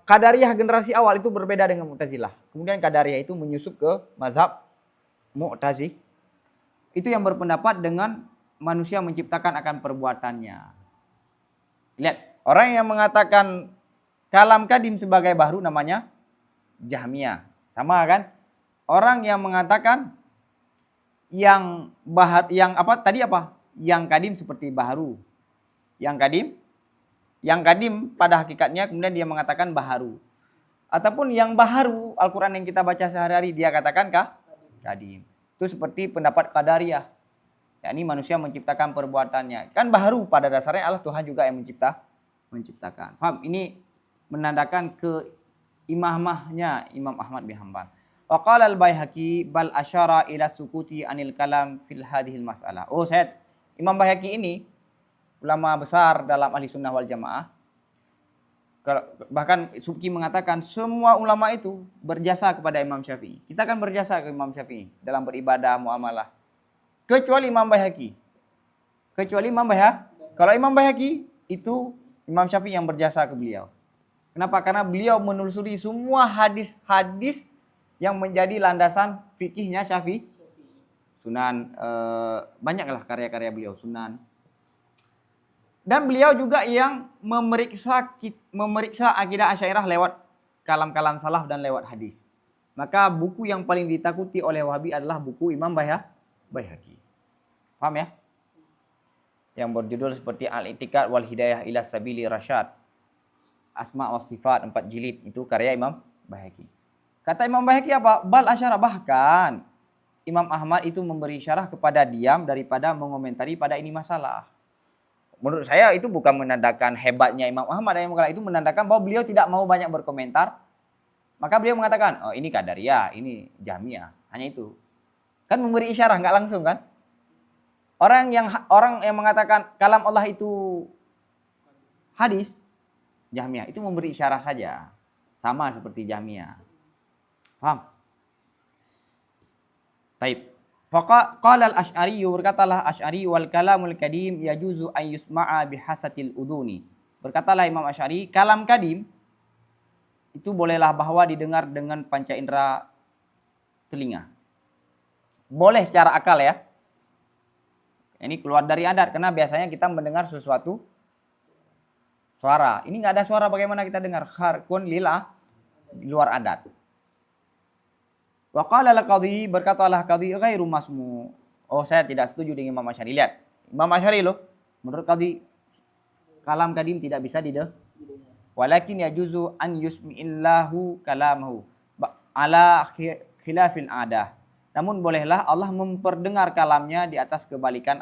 Qadariyah generasi awal itu berbeda dengan Mu'tazilah. Kemudian Qadariyah itu menyusup ke mazhab Mu'tazilah. Itu yang berpendapat dengan manusia menciptakan akan perbuatannya. Lihat, orang yang mengatakan kalam kadim sebagai bahru namanya Jahmiyah. Sama kan? Orang yang mengatakan yang apa tadi apa? Yang kadim seperti bahru. Yang kadim pada hakikatnya kemudian dia mengatakan baharu. Ataupun yang baharu, Al-Quran yang kita baca sehari-hari dia katakan kadim. Itu seperti pendapat Qadariyah. Yakni manusia menciptakan perbuatannya. Kan baharu pada dasarnya Allah Tuhan juga yang menciptakan. Faham? Ini menandakan keimamahnya Imam Ahmad bin Hanbal. Wa qala al-Baihaqi bal asyara ila sukuti anil kalam fil hadhil mas'alah. Oh, Imam Baihaqi ini ulama besar dalam ahli sunnah wal jamaah. Bahkan Subki mengatakan semua ulama itu berjasa kepada Imam Syafi'i. Kita kan berjasa ke Imam Syafi'i dalam beribadah, muamalah. Kecuali Imam Baihaqi. Kalau Imam Baihaqi itu Imam Syafi'i yang berjasa ke beliau. Kenapa? Karena beliau menelusuri semua hadis-hadis yang menjadi landasan fikihnya Syafi'i. Sunan, banyaklah karya-karya beliau, Sunan. Dan beliau juga yang memeriksa akidah Asy'ariyah lewat kalam-kalam salaf dan lewat hadis. Maka buku yang paling ditakuti oleh Wahabi adalah buku Imam Baihaqi. Paham ya? Yang berjudul seperti Al-I'tiqad wal Hidayah ila Sabili Rasyad. Asma wa Sifat 4 jilid, itu karya Imam Baihaqi. Kata Imam Baihaqi apa? Bal asyara, bahkan Imam Ahmad itu memberi syarah kepada diam daripada mengomentari pada ini masalah. Menurut saya itu bukan menandakan hebatnya Imam Ahmad, itu menandakan bahwa beliau tidak mau banyak berkomentar. Maka beliau mengatakan, oh ini Qadariyah, ini Jahmiyah, hanya itu. Kan memberi isyarah, nggak langsung kan? Orang yang mengatakan kalam Allah itu hadis, Jahmiyah, itu memberi isyarah saja. Sama seperti Jahmiyah. Paham? Taib. Faqala al-Asy'ari, berkatalah Asy'ari, wal kalamul kadim yajuzu an yusma'a bihasatil uduni. Berkatalah Imam Asy'ari, kalam kadim itu bolehlah bahwa didengar dengan panca indera telinga. Boleh secara akal ya. Ini keluar dari adat, karena biasanya kita mendengar sesuatu suara. Ini nggak ada suara, bagaimana kita dengar? Kharqun lillah, di luar adat. Wa qala al-qadhi, berkatalah qadhi ghairu masmu. Oh, saya tidak setuju dengan Imam Asy'ari. Lihat, Imam Asy'ari loh, menurut qadhi kalam kadim tidak bisa didengar. Walakin yajuzu an yusmi'illahu kalamahu ala khilafil adah. Namun bolehlah Allah memperdengar kalamnya di atas kebalikan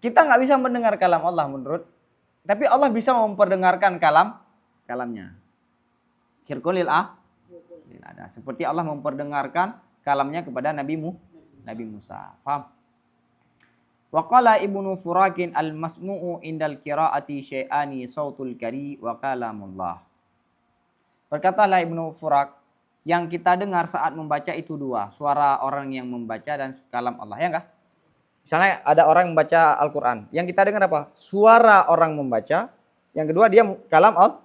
Kita nggak bisa mendengar kalam Allah menurut, tapi Allah bisa memperdengarkan kalamnya. Syirkulil ada. Seperti Allah memperdengarkan kalamnya kepada Nabi Musa. Faham? Wa qala Ibnu Furakin al-masmu'u indal qiraati syai'ani sautul kari wa kalamullah. Berkatalah Ibnu Furak, yang kita dengar saat membaca itu dua, suara orang yang membaca dan kalam Allah, ya enggak? Misalnya ada orang membaca Al-Qur'an, yang kita dengar apa? Suara orang membaca, yang kedua dia kalam Allah.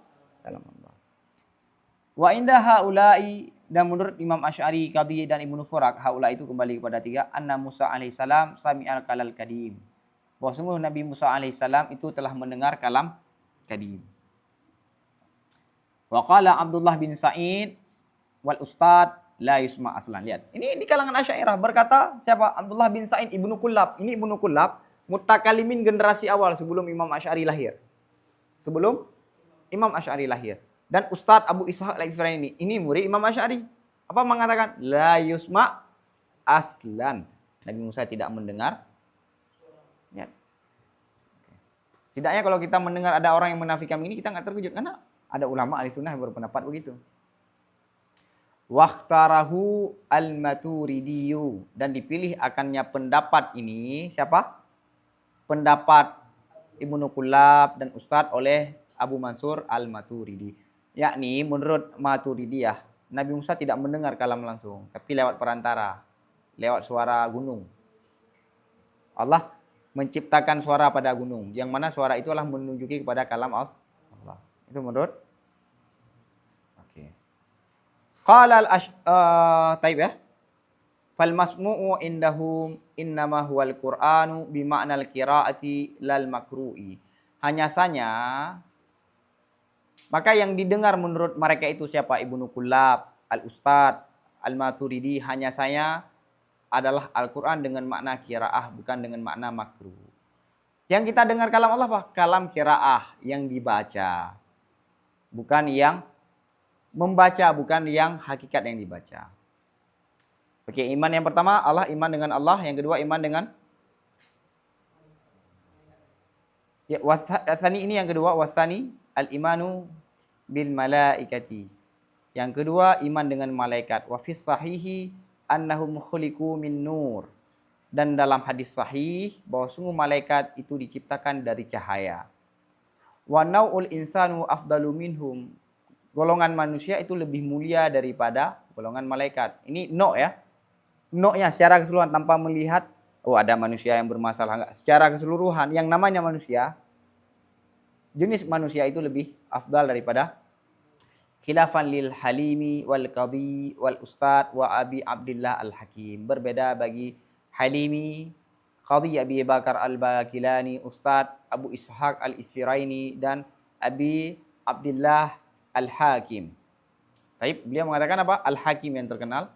Wa inda haula'i, dan menurut Imam Asy'ari, Qadhi dan Ibnu Furak, haula itu kembali kepada tiga, anna Musa alaihissalam sami'al kalal kadim. Bahwa sungguh Nabi Musa alaihissalam itu telah mendengar kalam kadim. Wa qala Abdullah bin Sa'id wal ustad la yusma aslan. Lihat, ini di kalangan Asy'ariyah berkata siapa? Abdullah bin Sa'id Ibnu Kullab. Ini Ibnu Kullab mutakalimin generasi awal sebelum Imam Asy'ari lahir. Sebelum Imam Asy'ari lahir. Dan Ustadz Abu Ishaq al-Isfirayini ini murid Imam Asy'ari. Apa mengatakan? La yusma aslan. Nabi Musa tidak mendengar. Ya. Setidaknya kalau kita mendengar ada orang yang menafikan ini, kita nggak terkejut. Karena ada ulama ahli sunnah yang berpendapat begitu. Wakhtarahu al-Maturidiyu. Dan dipilih akannya pendapat ini siapa? Pendapat Ibnu Kullab dan Ustadz oleh Abu Mansur al-Maturidi. Yakni menurut Maturidiyah, Nabi Musa tidak mendengar kalam langsung, tapi lewat perantara, lewat suara gunung. Allah menciptakan suara pada gunung, yang mana suara itu adalah menunjuki kepada kalam Allah. Itu menurut. Oke. Qala taib ya. Fal masmu'u indahum innama huwal Qur'anu bima'nal qiraati lal makru'i. Hanya saja Maka yang didengar menurut mereka itu siapa? Ibnu Kullab, Al-Ustad, Al-Maturidi, hanya saya adalah Al-Quran dengan makna qiraah, bukan dengan makna makruh. Yang kita dengar kalam Allah apa? Kalam qiraah yang dibaca. Bukan yang membaca, bukan yang hakikat yang dibaca. Oke, iman yang pertama, Allah, iman dengan Allah. Yang kedua, iman dengan ya, wasani ini yang kedua, wasani al-imanu bil malaikati. Yang kedua, iman dengan malaikat. Wa fis sahihi annahum khuliqu min nur. Dan dalam hadis sahih bahwa sungguh malaikat itu diciptakan dari cahaya. Wa nau'ul insanu afdalu minhum. Golongan manusia itu lebih mulia daripada golongan malaikat. Ini no ya. No-nya secara keseluruhan tanpa melihat oh ada manusia yang bermasalah enggak. Secara keseluruhan yang namanya manusia, jenis manusia itu lebih afdal daripada khilafan lil halimi wal qadi wal ustad wa abi abdillah al hakim. Berbeda bagi Halimi, Qadhi Abi Bakar al-Bakilani, Ustadz Abu Ishaq al-Isfiraini, dan Abi Abdullah al-Hakim. Baik, beliau mengatakan apa? Al-Hakim yang terkenal.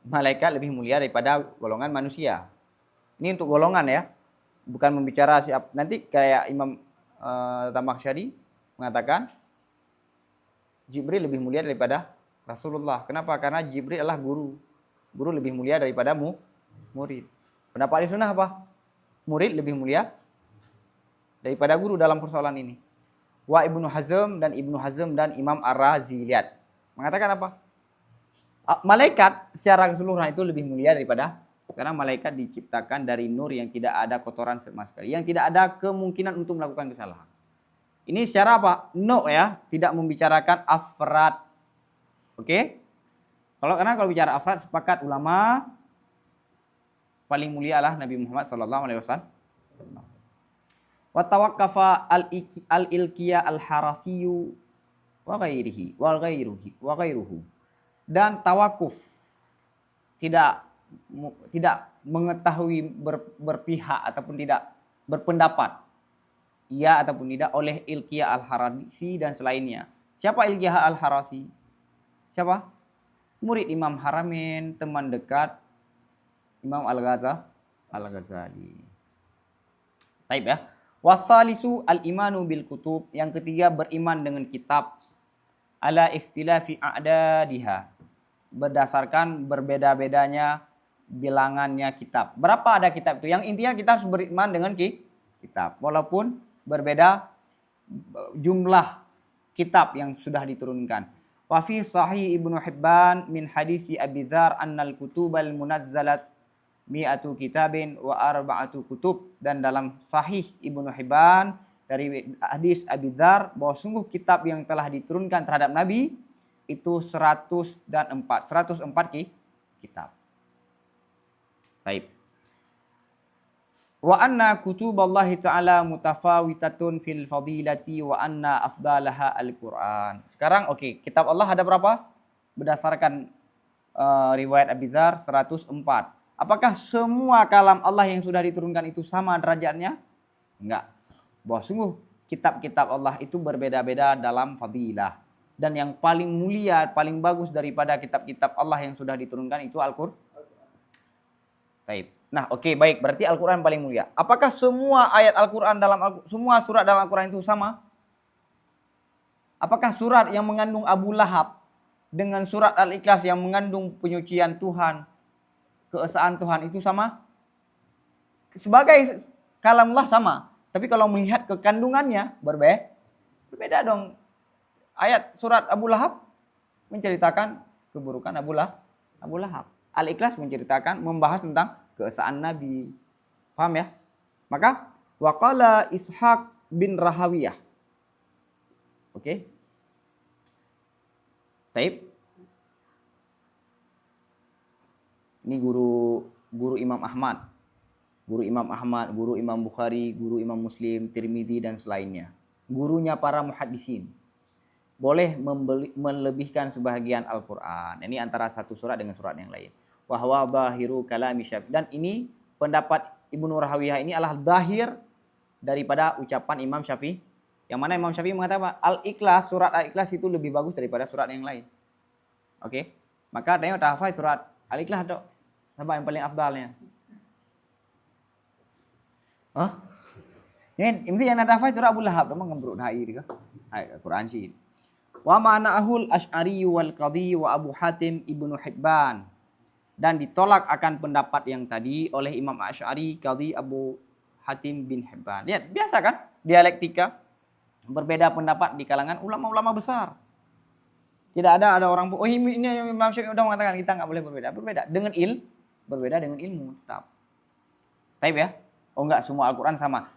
Malaikat lebih mulia daripada golongan manusia. Ini untuk golongan ya. Bukan membicara siap. Nanti kayak Imam Tamakhsyari mengatakan Jibril lebih mulia daripada Rasulullah. Kenapa? Karena Jibril adalah guru. Guru lebih mulia daripada murid. Pendapat ahli sunnah apa? Murid lebih mulia daripada guru dalam persoalan ini. Wa Ibnu Hazm dan Imam Ar-Razi lihat. Mengatakan apa? Malaikat secara keseluruhan itu lebih mulia daripada karena malaikat diciptakan dari nur yang tidak ada kotoran sama sekali, yang tidak ada kemungkinan untuk melakukan kesalahan. Ini secara apa? No ya, tidak membicarakan afrad. Oke? Karena kalau bicara afrad, sepakat ulama paling mulia adalah Nabi Muhammad sallallahu alaihi wasallam. Wa tawaqqafa al-ilqiya al-harasiyu wa ghairuhu. Dan tawakuf tidak mengetahui berpihak ataupun tidak berpendapat iya ataupun tidak oleh ilqiya al-harasi dan selainnya. Siapa ilqiya al-harasi? Siapa? Murid Imam Haramin, teman dekat Imam Al-Ghazali. Taib ya. Wasalisu al-imanu bil kutub. Yang ketiga, beriman dengan kitab. Ala ikhtilafi a'dadiha. Berdasarkan berbeda-bedanya bilangannya kitab. Berapa ada kitab itu? Yang intinya kita harus beriman dengan kitab. Walaupun berbeda jumlah kitab yang sudah diturunkan. Wa fi sahih Ibnu Hibban min hadisi Abi Dzar annal kutubal munazzalat mi'atu kitabin wa arba'atu kutub. Dan dalam sahih Ibnu Hibban dari hadis Abi Dzar bahwa sungguh kitab yang telah diturunkan terhadap Nabi itu 104 kitab. Baik. Wa anna kutuballahi ta'ala mutafawitatun fil fadilati wa anna afdalaha al-Quran. Sekarang kitab Allah ada berapa? Berdasarkan riwayat Abi Dzar 104. Apakah semua kalam Allah yang sudah diturunkan itu sama derajatnya? Enggak. Bahwa sungguh kitab-kitab Allah itu berbeda-beda dalam fadilah. Dan yang paling mulia, paling bagus daripada kitab-kitab Allah yang sudah diturunkan itu Al-Qur'an. Baik. Nah, baik. Berarti Al-Quran paling mulia. Apakah semua ayat Al-Quran semua surat dalam Al-Quran itu sama? Apakah surat yang mengandung Abu Lahab dengan surat Al-Ikhlas yang mengandung penyucian Tuhan, keesaan Tuhan itu sama? Sebagai kalamullah sama. Tapi kalau melihat kekandungannya berbeda dong. Ayat surat Abu Lahab menceritakan keburukan Abu Lahab. Al-Ikhlas menceritakan, membahas tentang keesaan Nabi. Paham ya? Maka waqala Ishaq bin Rahawiyah. Taib. Ini guru Imam Ahmad. Guru Imam Bukhari, guru Imam Muslim, Tirmidzi dan selainnya. Gurunya para muhaddisin. Boleh melebihkan sebahagian Al-Quran. Ini antara satu surat dengan surat yang lain. Wahwa zahiru kalami Syafi'i. Dan ini pendapat Ibnu Rahawiyah ini adalah zahir daripada ucapan Imam Syafi'i. Yang mana Imam Syafi'i mengatakan Al-Ikhlas, surat Al-Ikhlas itu lebih bagus daripada surat yang lain. Oke. Maka tengok hafal surat Al-Ikhlas dok. Apa yang paling afdalnya? Hah? Ini yang ada hafal surat Abu Lahab, memang ngembruk hai dia. Hai Quran sih. Wa ma'na'ahul Asy'ari wal Qadhi wa Abu Hatim Ibnu Hibban. Dan ditolak akan pendapat yang tadi oleh Imam Asy'ari, Qadhi, Abu Hatim bin Hibban. Lihat, biasa kan? Dialektika. Berbeda pendapat di kalangan ulama-ulama besar. Tidak ada orang, oh ini Imam Syafi'i udah mengatakan kita nggak boleh berbeda. Berbeda dengan berbeda dengan ilmu tetap. Taib ya? Oh enggak, semua Al-Quran sama.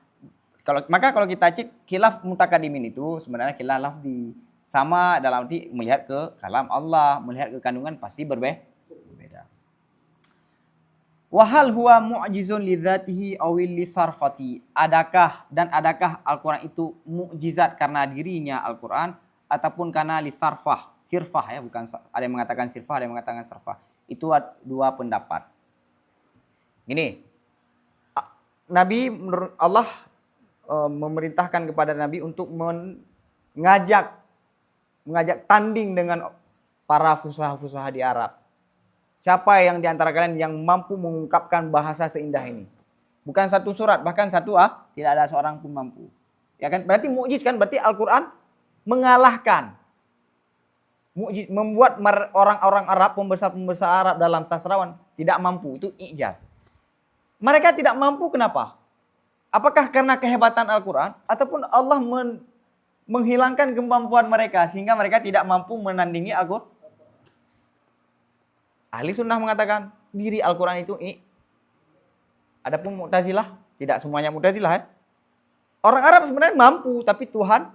Kalau kita cek khilaf mutakadimin itu sebenarnya khilaf lafzi. Sama dalam arti melihat ke kalam Allah, melihat ke kandungan pasti berbeda. Wahal huwa mu'jizun lidzatihi awil lisarfati. Adakah Al-Quran itu mukjizat karena dirinya Al-Quran ataupun karena lisarfah, sirfah ya, bukan ada yang mengatakan sirfah, ada yang mengatakan sarfah. Itu dua pendapat. Gini, Nabi menurut Allah memerintahkan kepada Nabi untuk mengajak tanding dengan para fusaha-fusaha di Arab. Siapa yang di antara kalian yang mampu mengungkapkan bahasa seindah ini? Bukan satu surat, bahkan satu tidak ada seorang pun mampu. Ya kan? Berarti mukjiz kan? Berarti Al-Quran mengalahkan. Mukjiz, membuat orang-orang Arab, pembesar-pembesar Arab dalam sastrawan tidak mampu. Itu ijaz. Mereka tidak mampu kenapa? Apakah karena kehebatan Al-Quran ataupun Allah menghilangkan kemampuan mereka sehingga mereka tidak mampu menandingi Al-Quran? Ahli sunnah mengatakan diri Al-Quran itu adapun Mu'tazilah, tidak semuanya Mu'tazilah ya. Orang Arab sebenarnya mampu, tapi Tuhan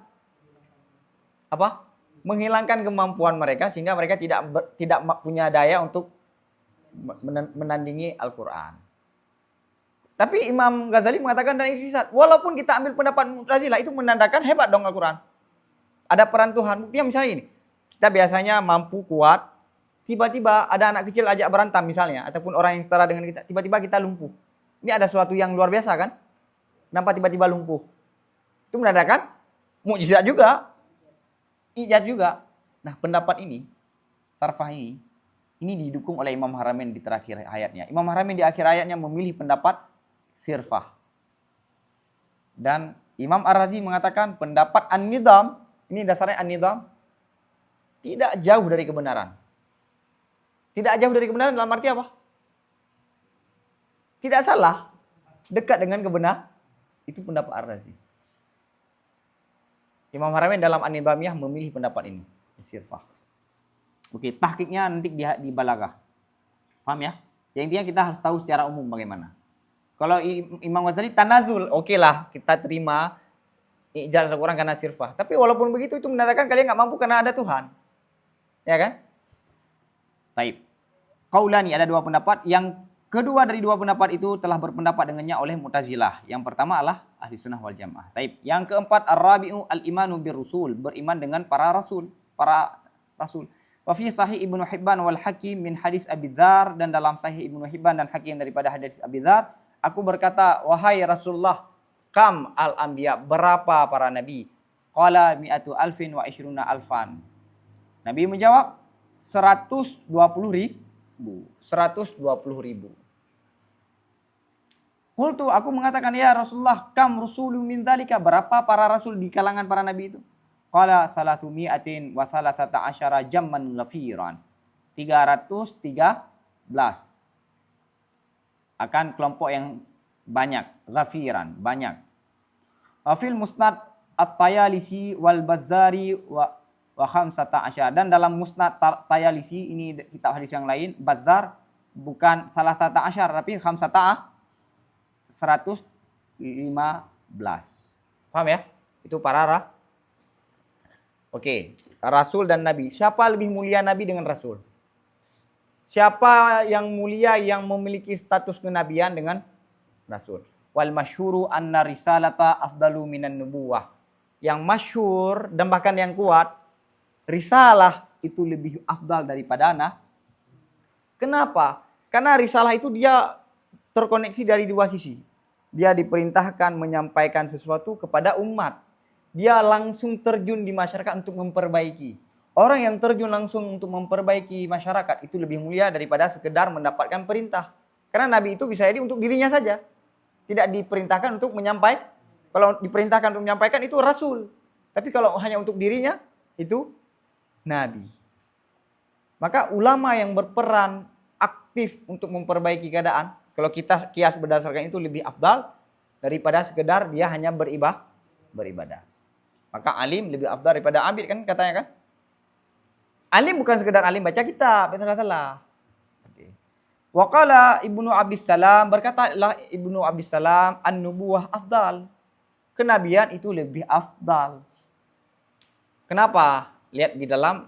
menghilangkan kemampuan mereka sehingga mereka tidak punya daya untuk menandingi Al-Quran. Tapi Imam Ghazali mengatakan dan ijtihad, walaupun kita ambil pendapat Mu'tazilah itu menandakan hebat dong Al-Quran. Ada peran Tuhan. Buktinya misalnya ini, kita biasanya mampu kuat, tiba-tiba ada anak kecil ajak berantem misalnya, ataupun orang yang setara dengan kita, tiba-tiba kita lumpuh. Ini ada sesuatu yang luar biasa kan? Kenapa tiba-tiba lumpuh? Itu menandakan mukjizat juga, ijaz juga. Nah pendapat ini, sarfah ini didukung oleh Imam Haramain di terakhir ayatnya. Imam Haramain di akhir ayatnya memilih pendapat sirfah. Dan Imam Ar-Razi mengatakan pendapat an-nidham, ini dasarnya an-nidham, tidak jauh dari kebenaran. Tidak jauh dari kebenaran dalam arti apa? Tidak salah, dekat dengan kebenaran. Itu pendapat Ar-Razi. Imam Haramain dalam An-Nidhamiyah memilih pendapat ini, sirfah. Oke, tahqiqnya nanti di Balaghah. Paham ya? Yang intinya kita harus tahu secara umum bagaimana. Kalau Imam Ghazali tanazul, oke lah kita terima ijaz Al-Quran karena sirfah. Tapi walaupun begitu itu menandakan kalian nggak mampu karena ada Tuhan. Ya kan? Taib. Qaulani, ada dua pendapat. Yang kedua dari dua pendapat itu telah berpendapat dengannya oleh Mu'tazilah. Yang pertama adalah Ahli Sunnah wal Jamaah. Taib. Yang keempat ar-rabi'u al-imanu bir-rusul, beriman dengan para rasul. Wa fi sahih Ibnu Hibban wal Hakim min hadis Abi Dzar, dan dalam sahih Ibnu Hibban dan Hakim daripada hadis Abi Dzar, aku berkata, wahai Rasulullah, kam al-anbiya, berapa para nabi? Qala mi'atu alfin wa ishruna alfan. Nabi menjawab 120 ribu. Qultu, aku mengatakan, ya Rasulullah, kam rusulu min dzalika, berapa para rasul di kalangan para nabi itu? Qala 300 wa 13 jamman ghafiran. 313 akan kelompok yang banyak, ghafiran, banyak. Fil musnad at-Tayalisi wal Bazzari wa khamsata asyar, dan dalam musnad Tayalisi, ini kitab hadis yang lain, Bazzar bukan salah satu asyar tapi khamsata 115. Paham ya? Itu para Oke, rasul dan nabi. Siapa lebih mulia nabi dengan rasul? Siapa yang mulia yang memiliki status kenabian dengan rasul? Wal masyhuru anna risalata afdalu minan nubuwah. Yang masyhur dan bahkan yang kuat, risalah itu lebih afdal daripada Kenapa? Karena risalah itu dia terkoneksi dari dua sisi. Dia diperintahkan menyampaikan sesuatu kepada umat. dia langsung terjun di masyarakat untuk memperbaiki. Orang yang terjun langsung untuk memperbaiki masyarakat itu lebih mulia daripada sekedar mendapatkan perintah. Karena Nabi itu bisa jadi untuk dirinya saja. Tidak diperintahkan untuk menyampaikan. Kalau diperintahkan untuk menyampaikan itu Rasul. Tapi kalau hanya untuk dirinya itu Nabi. Maka ulama yang berperan aktif untuk memperbaiki keadaan, kalau kita kias berdasarkan itu lebih afdal daripada sekedar dia hanya beribadah. Maka alim lebih afdal daripada abid kan katanya kan? Alim bukan sekedar alim baca kitab, salah. Waqala Ibnu Abdissalam, berkatalah Ibnu Abdissalam, an-nubuwah afdal. Kenabian itu lebih afdal. Kenapa? Lihat di dalam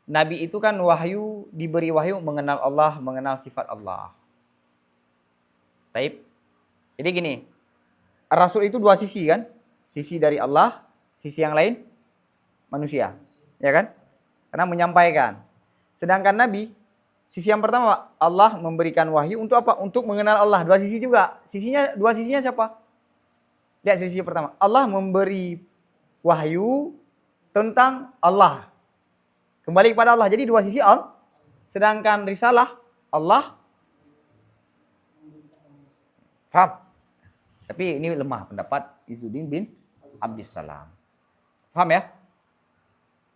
Nabi itu kan wahyu, diberi wahyu mengenal Allah, mengenal sifat Allah. Taib. Jadi gini, Rasul itu dua sisi kan? Sisi dari Allah, sisi yang lain manusia. Ya kan? Karena menyampaikan. Sedangkan Nabi, sisi yang pertama Allah memberikan wahyu untuk apa? Untuk mengenal Allah. Dua sisi juga. Dua sisinya siapa? Lihat sisi pertama. Allah memberi wahyu tentang Allah. Kembali kepada Allah. Jadi dua sisi Allah. Sedangkan risalah Allah. Faham? Tapi ini lemah pendapat Izzuddin bin Abdissalam. Paham ya?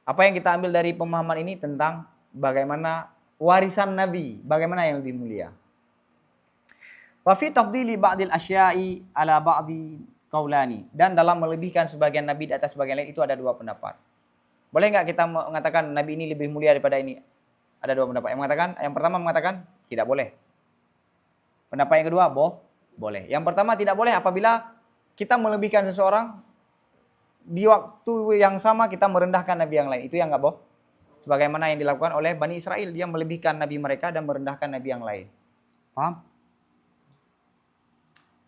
Apa yang kita ambil dari pemahaman ini tentang bagaimana warisan Nabi, bagaimana yang lebih mulia. Wa fi tafdili ba'dil asya'i ala ba'di qaulani. Dan dalam melebihkan sebagian Nabi di atas sebagian lain itu ada dua pendapat. Boleh nggak kita mengatakan Nabi ini lebih mulia daripada ini? Ada dua pendapat. Yang pertama mengatakan tidak boleh. Pendapat yang kedua boleh. Yang pertama tidak boleh apabila kita melebihkan seseorang di waktu yang sama kita merendahkan Nabi yang lain. Itu yang nggak boh. Sebagaimana yang dilakukan oleh Bani Israel. Dia melebihkan Nabi mereka dan merendahkan Nabi yang lain. Paham?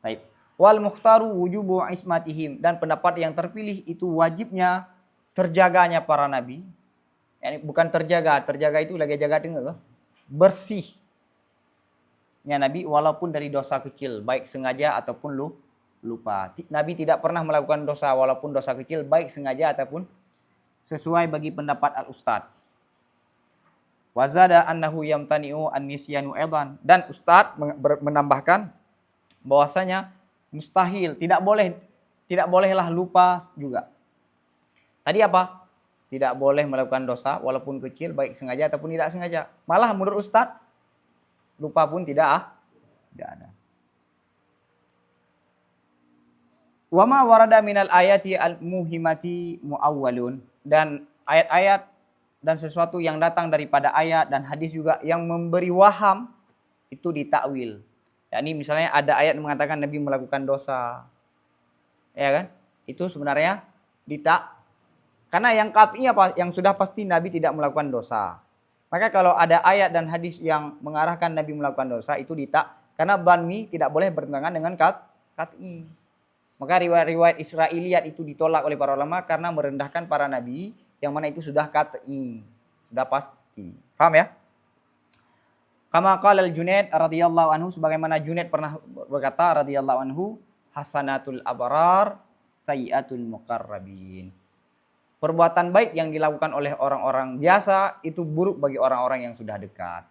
Baik. Wal mukhtaru wujubu ismatihim. Dan pendapat yang terpilih itu wajibnya terjaganya para Nabi. Yani bukan terjaga. Terjaga itu lagi jaga dengar. Bersihnya Nabi walaupun dari dosa kecil. Baik sengaja ataupun lupa. Nabi tidak pernah melakukan dosa walaupun dosa kecil, baik sengaja ataupun sesuai bagi pendapat al-ustad. Wazada annahu yamtani'u an-nisyanu aidan. Dan ustad menambahkan bahwasanya mustahil, tidak bolehlah lupa juga. Tadi apa? Tidak boleh melakukan dosa walaupun kecil, baik sengaja ataupun tidak sengaja. Malah menurut ustad lupa pun tidak ada. Wama warada minal ayati al-muhimati muawwalun. Dan ayat-ayat dan sesuatu yang datang daripada ayat dan hadis juga yang memberi waham itu ditakwil. yakni misalnya ada ayat mengatakan Nabi melakukan dosa. Ya kan? Itu sebenarnya karena yang qat'i apa? Yang sudah pasti Nabi tidak melakukan dosa. Maka kalau ada ayat dan hadis yang mengarahkan Nabi melakukan dosa itu karena banmi tidak boleh bertentangan dengan qat'i. Maka riwayat-riwayat Israiliyat itu ditolak oleh para ulama karena merendahkan para nabi yang mana itu sudah qat'i, sudah pasti. Paham ya? Kama qala al-Junaid radhiyallahu anhu, sebagaimana Junaid pernah berkata radhiyallahu anhu, hasanatul abrar sayyatul muqarrabin. Perbuatan baik yang dilakukan oleh orang-orang biasa itu buruk bagi orang-orang yang sudah dekat.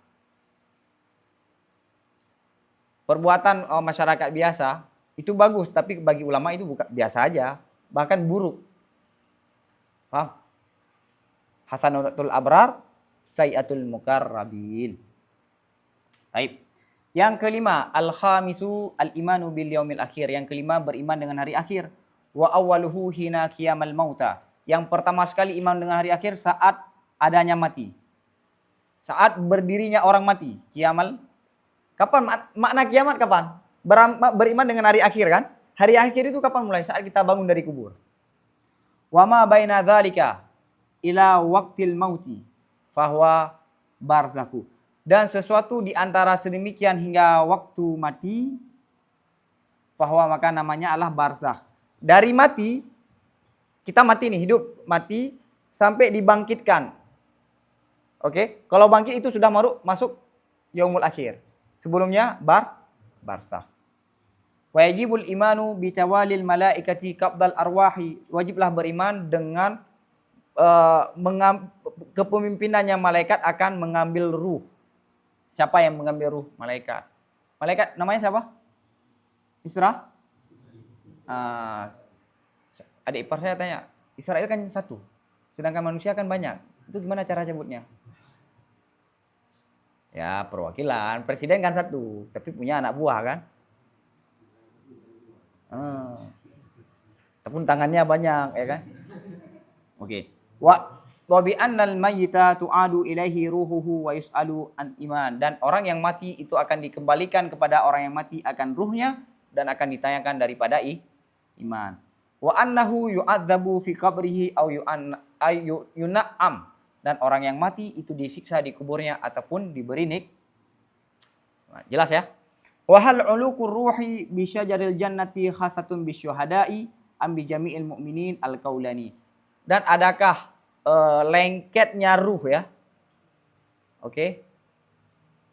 Perbuatan masyarakat biasa itu bagus, tapi bagi ulama itu bukan biasa aja, bahkan buruk. Paham? Hasanatul abrar sayyatul muqarrabin. Baik. Yang kelima, al-khamisu al-imanu bil yaumil akhir. Yang kelima, beriman dengan hari akhir. Wa awwaluhu hina qiyamal mauta. Yang pertama sekali iman dengan hari akhir saat adanya mati. Saat berdirinya orang mati. Kiamal. Kapan makna kiamat kapan? Beriman dengan hari akhir kan? Hari akhir itu kapan mulai? Saat kita bangun dari kubur. Wa ma baina dzalika ila waqtil mauti fahuwa barzakhu. Dan sesuatu di antara sedemikian hingga waktu mati, fahuwa maka namanya adalah barzakh. Dari mati, kita mati nih, hidup, mati, sampai dibangkitkan. Oke, kalau bangkit itu sudah masuk yaumul akhir. Sebelumnya barzakh. Wajibul imanu bitawalil malaikati qabdal arwahi. Wajiblah beriman dengan kepemimpinannya malaikat akan mengambil ruh. Siapa yang mengambil ruh? Malaikat. Malaikat namanya siapa? Isra? Adik ipar saya tanya, Israel kan satu, sedangkan manusia kan banyak. Itu gimana cara cabutnya? Ya perwakilan, presiden kan satu, tapi punya anak buah kan? Tapi tangannya banyak, ya kan? Oke. Wa bi annal mayyita tu'adu ilaihi ruhuhu wa yus'alu an iman. Dan orang yang mati itu akan dikembalikan kepada orang yang mati akan ruhnya dan akan ditanyakan daripada iman. Wa annahu yu'adzabu fi qabrihi aw yun'am. Dan orang yang mati itu disiksa di kuburnya ataupun diberi Nah, jelas ya? Wa hal uluqur ruhi bi syajaril jannati khasatun bisyuhada'i am bi jami'il mu'minin al-qaulani. Dan adakah lengketnya ruh ya? Oke.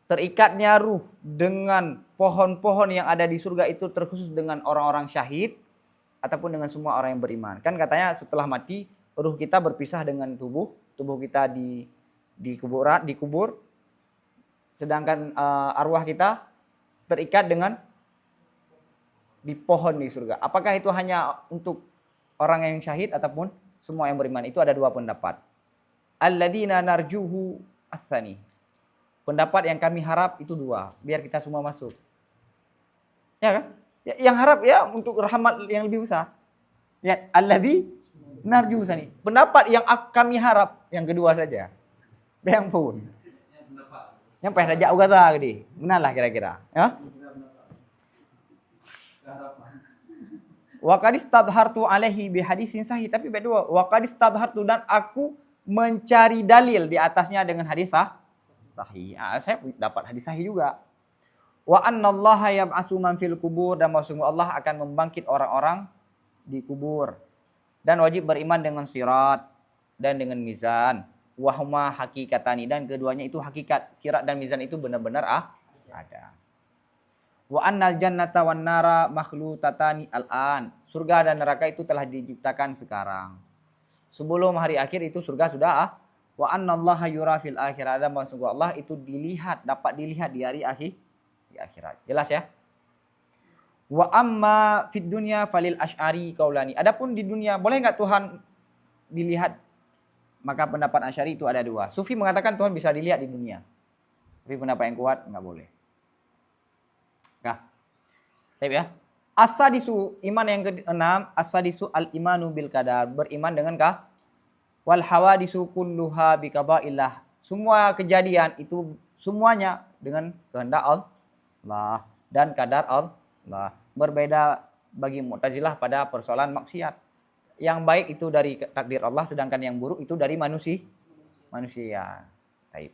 Terikatnya ruh dengan pohon-pohon yang ada di surga itu terkhusus dengan orang-orang syahid ataupun dengan semua orang yang beriman. Kan katanya setelah mati ruh kita berpisah dengan tubuh kita dikubur. Sedangkan arwah kita terikat dengan di pohon di surga. Apakah itu hanya untuk orang yang syahid ataupun semua yang beriman? Itu ada dua pendapat. Alladzina narjuhu ats-tsani. Pendapat yang kami harap itu dua, biar kita semua masuk. Ya kan? Ya, yang harap ya untuk rahmat yang lebih besar. Ya, alladzi narjuhu ats-tsani. Pendapat yang kami harap yang kedua saja. Yang pun. Yang pernah jauh kata gede. Benar lah kira-kira, ya? Wa qad istadhartu alaihi bi hadisin sahih, tapi beda. Wa qad istadhartu, dan aku mencari dalil di atasnya dengan hadis sahih. Saya dapat hadis sahih juga. Wa annallaha yab'atsu man fil kubur, dan maksudnya Allah akan membangkit orang-orang di kubur. Dan wajib beriman dengan sirat dan dengan mizan. Wa huma hakikatani, dan keduanya itu hakikat. Sirat dan mizan itu benar-benar ada. Wa annal jannata wan nara makhlutatani al-an. Surga dan neraka itu telah diciptakan sekarang. Sebelum hari akhir itu surga sudah Wa annallaha yura fil akhirat, dan maksud Allah itu dapat dilihat di hari di akhirat. Jelas ya? Wa amma fid dunya falil asy'ari qaulani. Adapun di dunia boleh enggak Tuhan dilihat? Maka pendapat Asy'ari itu ada dua. Sufi mengatakan Tuhan bisa dilihat di dunia. Tapi pendapat yang kuat enggak boleh. Nah. Baik ya. As-sadisu, iman yang keenam, as-sadisu al-imanu bil qadar, beriman dengan wal hawadisu kulluha bi qada'illah. Semua kejadian itu semuanya dengan kehendak Allah dan kadar Allah. Berbeda bagi Mu'tazilah pada persoalan maksiat. Yang baik itu dari takdir Allah, sedangkan yang buruk itu dari manusia. Baik.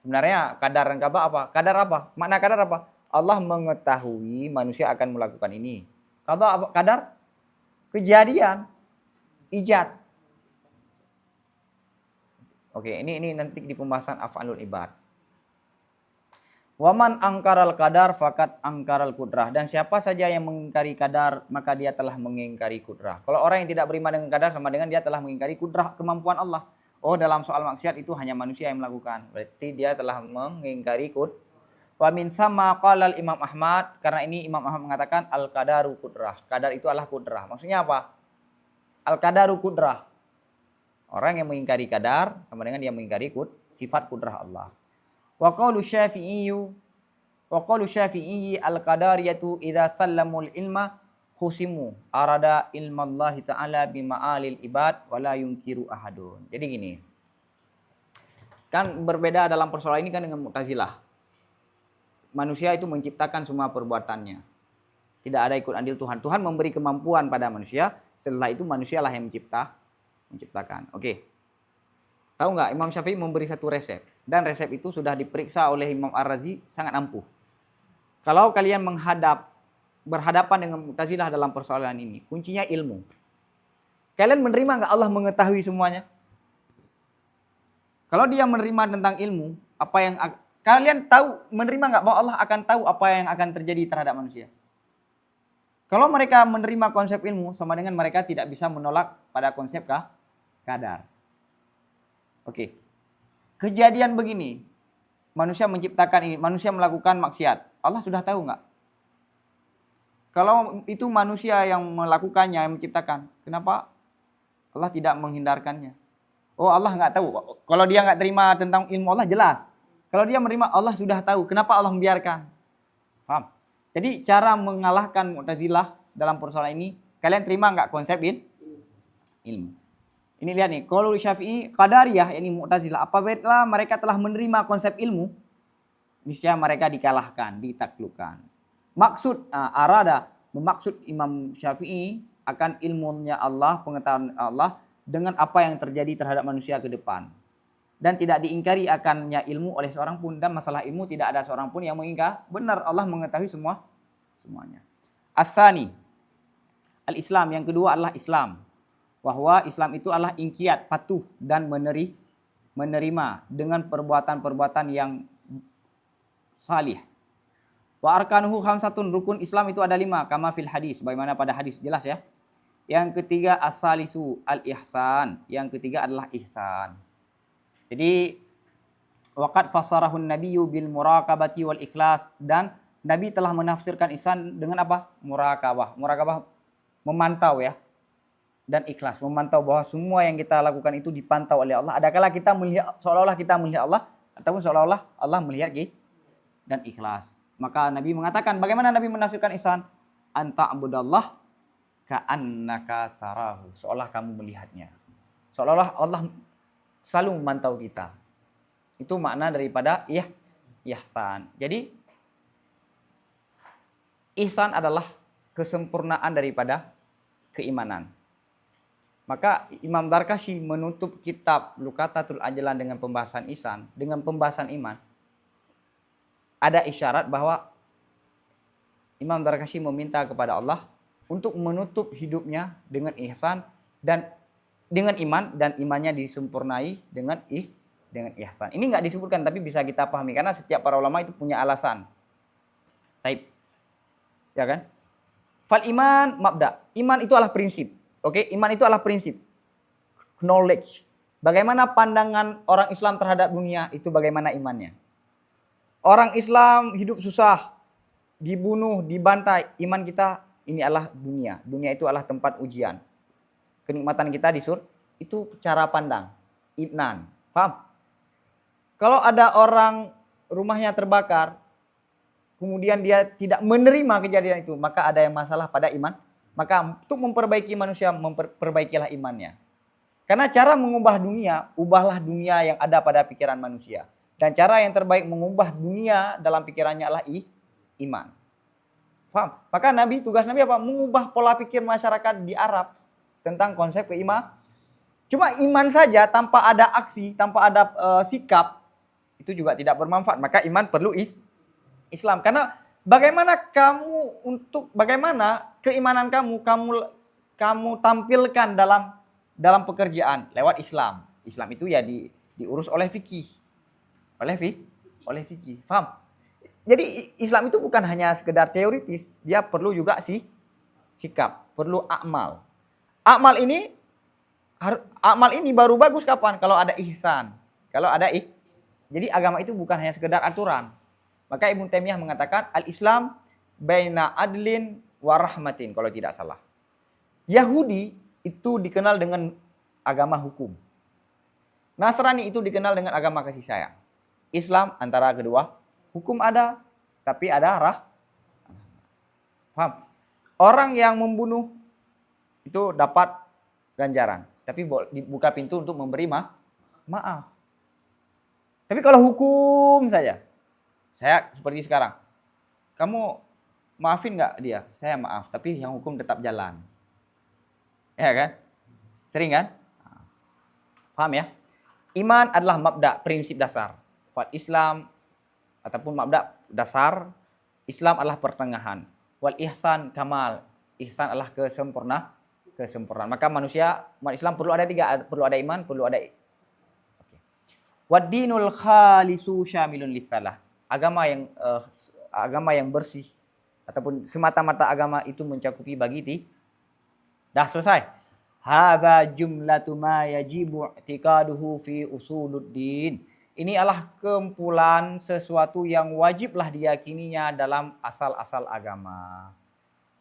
Sebenarnya kadar dan qada apa? Kadar apa? Makna kadar apa? Allah mengetahui manusia akan melakukan ini. Qada apa? Kadar kejadian, ijad. Oke, ini nanti di pembahasan af'alul ibad. Waman angkaral qadar fakat angkaral kudrah, dan siapa saja yang mengingkari kadar maka dia telah mengingkari kudrah. Kalau orang yang tidak beriman dengan kadar sama dengan dia telah mengingkari kudrah, kemampuan Allah. Oh, dalam soal maksiat itu hanya manusia yang melakukan. Berarti dia telah mengingkari Wa min sama qala Imam Ahmad, karena ini Imam Ahmad mengatakan al qadaru kudrah. Kadar itu adalah kudrah. Maksudnya apa? Al qadaru kudrah. Orang yang mengingkari kadar sama dengan dia mengingkari sifat kudrah Allah. Wa qalu Syafi'i al-qadariyatu idza sallamul ilma khusimu arada ilmallahi ta'ala bima'alil ibad wala yunkiru ahadun. Jadi gini. Kan berbeda dalam persoalan ini kan dengan Mu'tazilah. Manusia itu menciptakan semua perbuatannya. Tidak ada ikut andil Tuhan. Tuhan memberi kemampuan pada manusia, setelah itu manusialah yang menciptakan. Oke. Tahu nggak, Imam Syafi'i memberi satu resep. Dan resep itu sudah diperiksa oleh Imam Ar-Razi, sangat ampuh. Kalau kalian berhadapan dengan Mu'tazilah dalam persoalan ini, kuncinya ilmu. Kalian menerima nggak Allah mengetahui semuanya? Kalau dia menerima tentang ilmu, kalian tahu, menerima nggak bahwa Allah akan tahu apa yang akan terjadi terhadap manusia? Kalau mereka menerima konsep ilmu, sama dengan mereka tidak bisa menolak pada konsep kadar. Oke. Kejadian begini, manusia menciptakan ini, manusia melakukan maksiat. Allah sudah tahu nggak? Kalau itu manusia yang melakukannya, yang menciptakan, kenapa Allah tidak menghindarkannya? Oh, Allah nggak tahu. Kalau dia nggak terima tentang ilmu Allah, jelas. Kalau dia menerima, Allah sudah tahu. Kenapa Allah membiarkan? Paham? Jadi cara mengalahkan Mu'tazilah dalam persoalan ini, kalian terima nggak konsep ilmu? Ini lihat nih, kalau Syafi'i, Qadariyah, yakni Mu'tazilah, apabila mereka telah menerima konsep ilmu, niscaya mereka dikalahkan, ditaklukkan. Maksud arada, memaksud Imam Syafi'i akan ilmunya Allah, pengetahuan Allah dengan apa yang terjadi terhadap manusia ke depan. Dan tidak diingkari akannya ilmu oleh seorang pun, dan masalah ilmu tidak ada seorang pun yang mengingkar. Benar, Allah mengetahui semuanya. As-sani, al-Islam, yang kedua adalah Islam. Bahwa Islam itu adalah inqiyad, patuh dan menerima dengan perbuatan-perbuatan yang salih. Wa arkanuhu khamsatun, rukun Islam itu ada 5, kama fil hadis, bagaimana pada hadis, jelas ya. Yang ketiga as-salisu al-ihsan, yang ketiga adalah ihsan. Jadi waqad fasarahun nabiyyu bil muraqabati wal ikhlas, dan Nabi telah menafsirkan ihsan dengan apa? Muraqabah. Muraqabah memantau ya. Dan ikhlas, memantau bahwa semua yang kita lakukan itu dipantau oleh Allah. Adakala kita melihat seolah-olah kita melihat Allah, ataupun seolah-olah Allah melihat kita, dan ikhlas. Maka Nabi mengatakan, bagaimana Nabi menafsirkan ihsan? Anta'budallah ka'annaka tarahu, seolah kamu melihatnya. Seolah-olah Allah selalu memantau kita. Itu makna daripada ihsan. Jadi ihsan adalah kesempurnaan daripada keimanan. Maka Imam Darkashi menutup kitab Luqatatul Ajlan dengan pembahasan ihsan, dengan pembahasan iman. Ada isyarat bahwa Imam Darkashi meminta kepada Allah untuk menutup hidupnya dengan ihsan dan dengan iman, dan imannya disempurnai dengan ihsan. Ini nggak disebutkan tapi bisa kita pahami karena setiap para ulama itu punya alasan. Taib. Ya kan? Fal iman mabda. Iman itu adalah prinsip. Oke, iman itu adalah prinsip. Knowledge. Bagaimana pandangan orang Islam terhadap dunia, itu bagaimana imannya. Orang Islam hidup susah, dibunuh, dibantai. Iman kita, ini adalah dunia. Dunia itu adalah tempat ujian. Kenikmatan kita di surga, itu cara pandang. Idnan. Paham? Kalau ada orang rumahnya terbakar, kemudian dia tidak menerima kejadian itu, maka ada yang masalah pada iman. Maka untuk memperbaiki manusia, memperbaikilah imannya. Karena cara mengubah dunia, ubahlah dunia yang ada pada pikiran manusia. Dan cara yang terbaik mengubah dunia dalam pikirannya adalah iman. Paham? Maka tugas Nabi apa? Mengubah pola pikir masyarakat di Arab tentang konsep keimanan. Cuma iman saja tanpa ada aksi, tanpa ada sikap, itu juga tidak bermanfaat. Maka iman perlu Islam. Karena bagaimana keimanan kamu tampilkan dalam pekerjaan lewat Islam. Islam itu ya diurus oleh fikih. Oleh fikih. Paham? Jadi Islam itu bukan hanya sekedar teoritis, dia perlu juga sikap, perlu amal. Amal ini baru bagus kapan? Kalau ada ihsan. Jadi agama itu bukan hanya sekedar aturan. Maka Ibnu Taimiyah mengatakan al-Islam baina adlin wa rahmatin kalau tidak salah. Yahudi itu dikenal dengan agama hukum. Nasrani itu dikenal dengan agama kasih sayang. Islam antara kedua, hukum ada tapi ada paham? Orang yang membunuh itu dapat ganjaran, tapi dibuka pintu untuk memberi maaf. Tapi kalau hukum saja, saya seperti sekarang, kamu maafin nggak dia? Saya maaf, tapi yang hukum tetap jalan. Ya kan? Sering kan? Paham ya? Iman adalah mabda, prinsip dasar. Fal Islam ataupun mabda dasar, Islam adalah pertengahan. Wal ihsan kamal, ihsan adalah kesempurnaan. Maka umat Islam perlu ada 3, perlu ada iman, perlu ada wad dinul khalisu syamilun litsalah. Agama yang bersih ataupun semata-mata agama itu mencakupi bagi dah selesai. Hadza jumlatu ma yajibu i'tiqaduhu fi usuluddin. Ini adalah kumpulan sesuatu yang wajiblah diyakininya dalam asal-asal agama.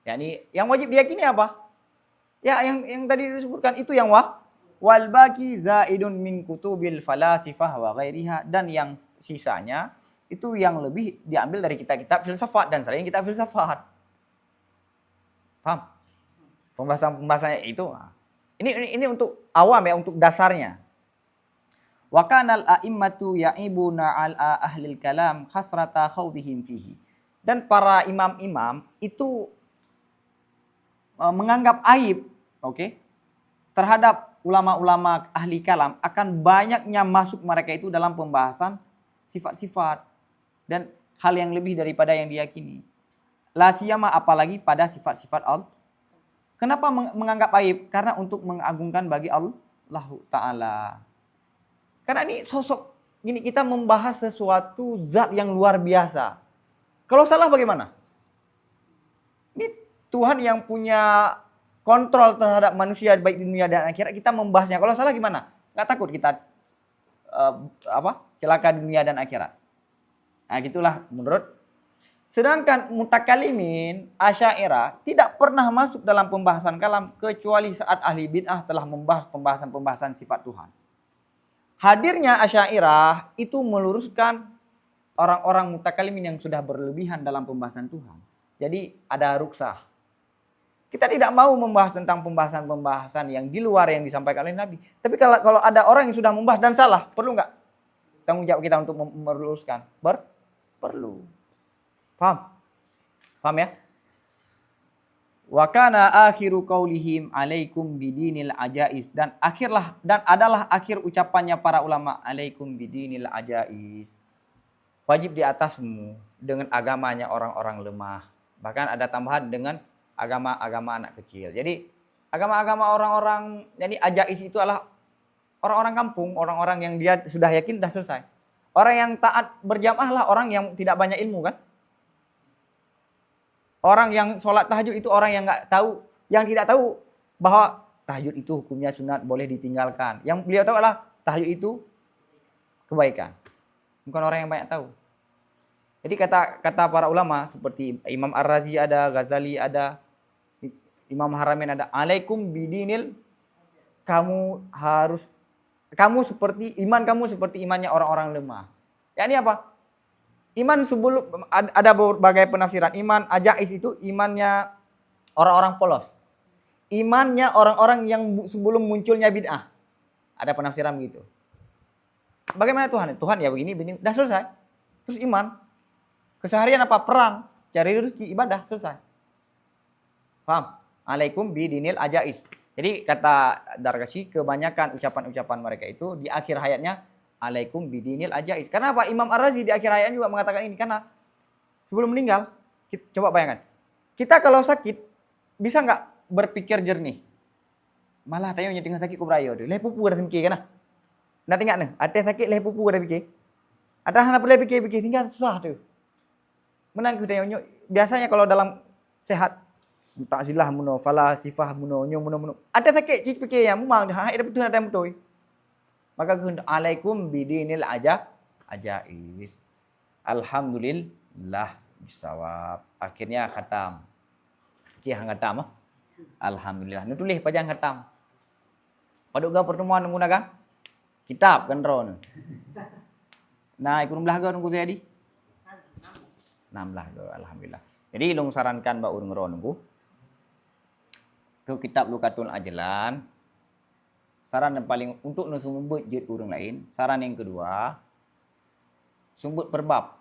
Yakni yang wajib diyakini apa? Ya yang tadi disebutkan itu yang wal baqi zaidun min kutubil falasifah wa ghairiha, dan yang sisanya itu yang lebih diambil dari kitab-kitab filsafat dan selain kitab filsafat. Paham? Pembahasan-pembahasannya itu. Ini untuk awam ya, untuk dasarnya. Wa kanal a'immatu ya'ibuna ala ahlil kalam khasrata khawdihim fihi. Dan para imam-imam itu menganggap aib, terhadap ulama-ulama ahli kalam akan banyaknya masuk mereka itu dalam pembahasan sifat-sifat dan hal yang lebih daripada yang diyakini. La siyama apalagi pada sifat-sifat Allah. Kenapa menganggap aib? Karena untuk mengagungkan bagi Allah Ta'ala. Karena ini sosok, gini kita membahas sesuatu zat yang luar biasa. Kalau salah bagaimana? Ini Tuhan yang punya kontrol terhadap manusia baik di dunia dan akhirat, kita membahasnya. Kalau salah gimana? Nggak takut kita celaka di dunia dan akhirat. Nah gitulah menurut. Sedangkan mutakalimin Asy'ariyah tidak pernah masuk dalam pembahasan kalam kecuali saat ahli bid'ah telah membahas pembahasan sifat Tuhan. Hadirnya Asy'ariyah itu meluruskan orang-orang mutakalimin yang sudah berlebihan dalam pembahasan Tuhan. Jadi ada ruksah. Kita tidak mau membahas tentang pembahasan-pembahasan yang di luar yang disampaikan oleh Nabi. Tapi kalau ada orang yang sudah membahas dan salah, perlu nggak tanggung jawab kita untuk meluruskan? Perlu. Paham? Paham ya? Wa kana akhiru qaulihim alaikum bidinil ajais, dan adalah akhir ucapannya para ulama, alaikum bidinil ajais. Wajib di atasmu dengan agamanya orang-orang lemah. Bahkan ada tambahan dengan agama-agama anak kecil. Jadi agama-agama orang-orang, jadi ajais itu adalah orang-orang kampung, orang-orang yang dia sudah yakin sudah selesai. Orang yang taat berjamaah lah orang yang tidak banyak ilmu kan? Orang yang sholat tahajud itu orang yang nggak tahu, yang tidak tahu bahwa tahajud itu hukumnya sunat, boleh ditinggalkan. Yang beliau tahu adalah tahajud itu kebaikan. Bukan orang yang banyak tahu. Jadi kata para ulama seperti Imam Ar-Razi ada, Ghazali ada, Imam Haramain ada, alaikum bidinil, kamu seperti imannya orang-orang lemah. Ya ini apa? Iman sebelum ada berbagai penafsiran. Iman ajais itu imannya orang-orang polos. Imannya orang-orang yang sebelum munculnya bid'ah. Ada penafsiran begitu. Bagaimana Tuhan? Tuhan ya begini, dah selesai. Terus iman. Keseharian apa? Perang. Cari rezeki, ibadah, selesai. Paham? Alaikum bidinil ajais. Jadi kata Dargashi, kebanyakan ucapan-ucapan mereka itu di akhir hayatnya alaikum bidinil ajais. Karena apa? Imam Ar-Razi di akhir hayatnya juga mengatakan ini. Karena sebelum meninggal, coba bayangkan. Kita kalau sakit, bisa nggak berpikir jernih? Malah tanya tengah sakit kubrayo tu. Leh pupu dah fikir kan? Nak tengok ni, ada sakit leh pupu dah fikir. Ada hana boleh fikir tinggal susah tu. Menang ku tanya. Biasanya kalau dalam sehat, takzilah muno, falasifah muno, muno. Ada sakit cik fikir yang memang dah ada betul ada betul. Maka alaikum bidinil ajais. Alhamdulillah bisawab. Akhirnya khatam. Hang khatam. Alhamdulillah. Nu tulis pajang khatam. Paduga pertemuan menggunakan kitab kan ron. Nah, ikut belaga nunggu jadi. 16 alhamdulillah. Jadi long sarankan mbak urung ron nunggu. Ke kitab Lukatul Ajlan. Saran yang paling untuk sumbut jid urang lain. Saran yang kedua, sumbut perbab.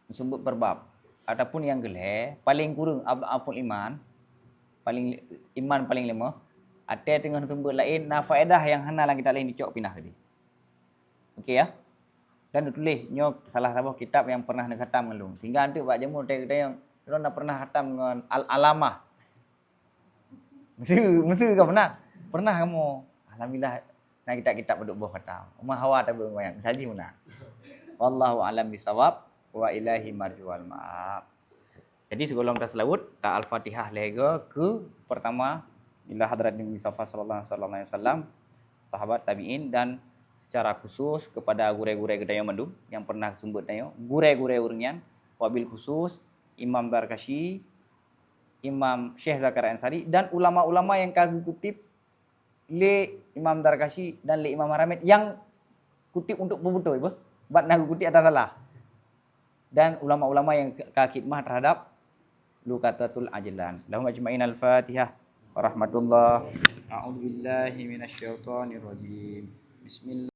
Sumbut perbab. Ataupun yang geleh, paling kurang aful iman. Iman paling lemah. Ada dengan sumbut lain, nah faedah yang hana lang kita lain dicok pindah tadi. Okey ya. Dan tulis nyok salah satu kitab yang pernah nak khatam ngalung. Tinggal nanti Pak Jamur kita yang dah pernah khatam dengan Al-Alamah. Mesti kau pernah? Pernah kamu? Alhamdulillah. Nah kita duduk bawah khatam. Umah hawa tak bergoyang. Salji mana? Wallahu alam bisawab wa ilahi marjual ma'ab. Jadi sebelum kita selawut, ta Al-Fatihah lega ke pertama ila hadrat Nabi Mustafa sallallahu alaihi wasallam, sahabat tabi'in dan secara khusus kepada gure-gure Gedayo Mandu yang pernah sumber dayo, gure-gure urnian, wabil khusus Imam Darkashi, Imam Syekh Zakaria Ansari dan ulama-ulama yang kagum kutip le Imam Darkashi dan le Imam Haramin yang kutip untuk pembutuh ibu. Bat nagu kutip ada salah. Dan ulama-ulama yang khidmah terhadap Luqatatul Ajlan. Lahum ajma'in al-Fatihah. Warahmatullah. A'udzubillahi minasyaitonirrajim. Bismillah.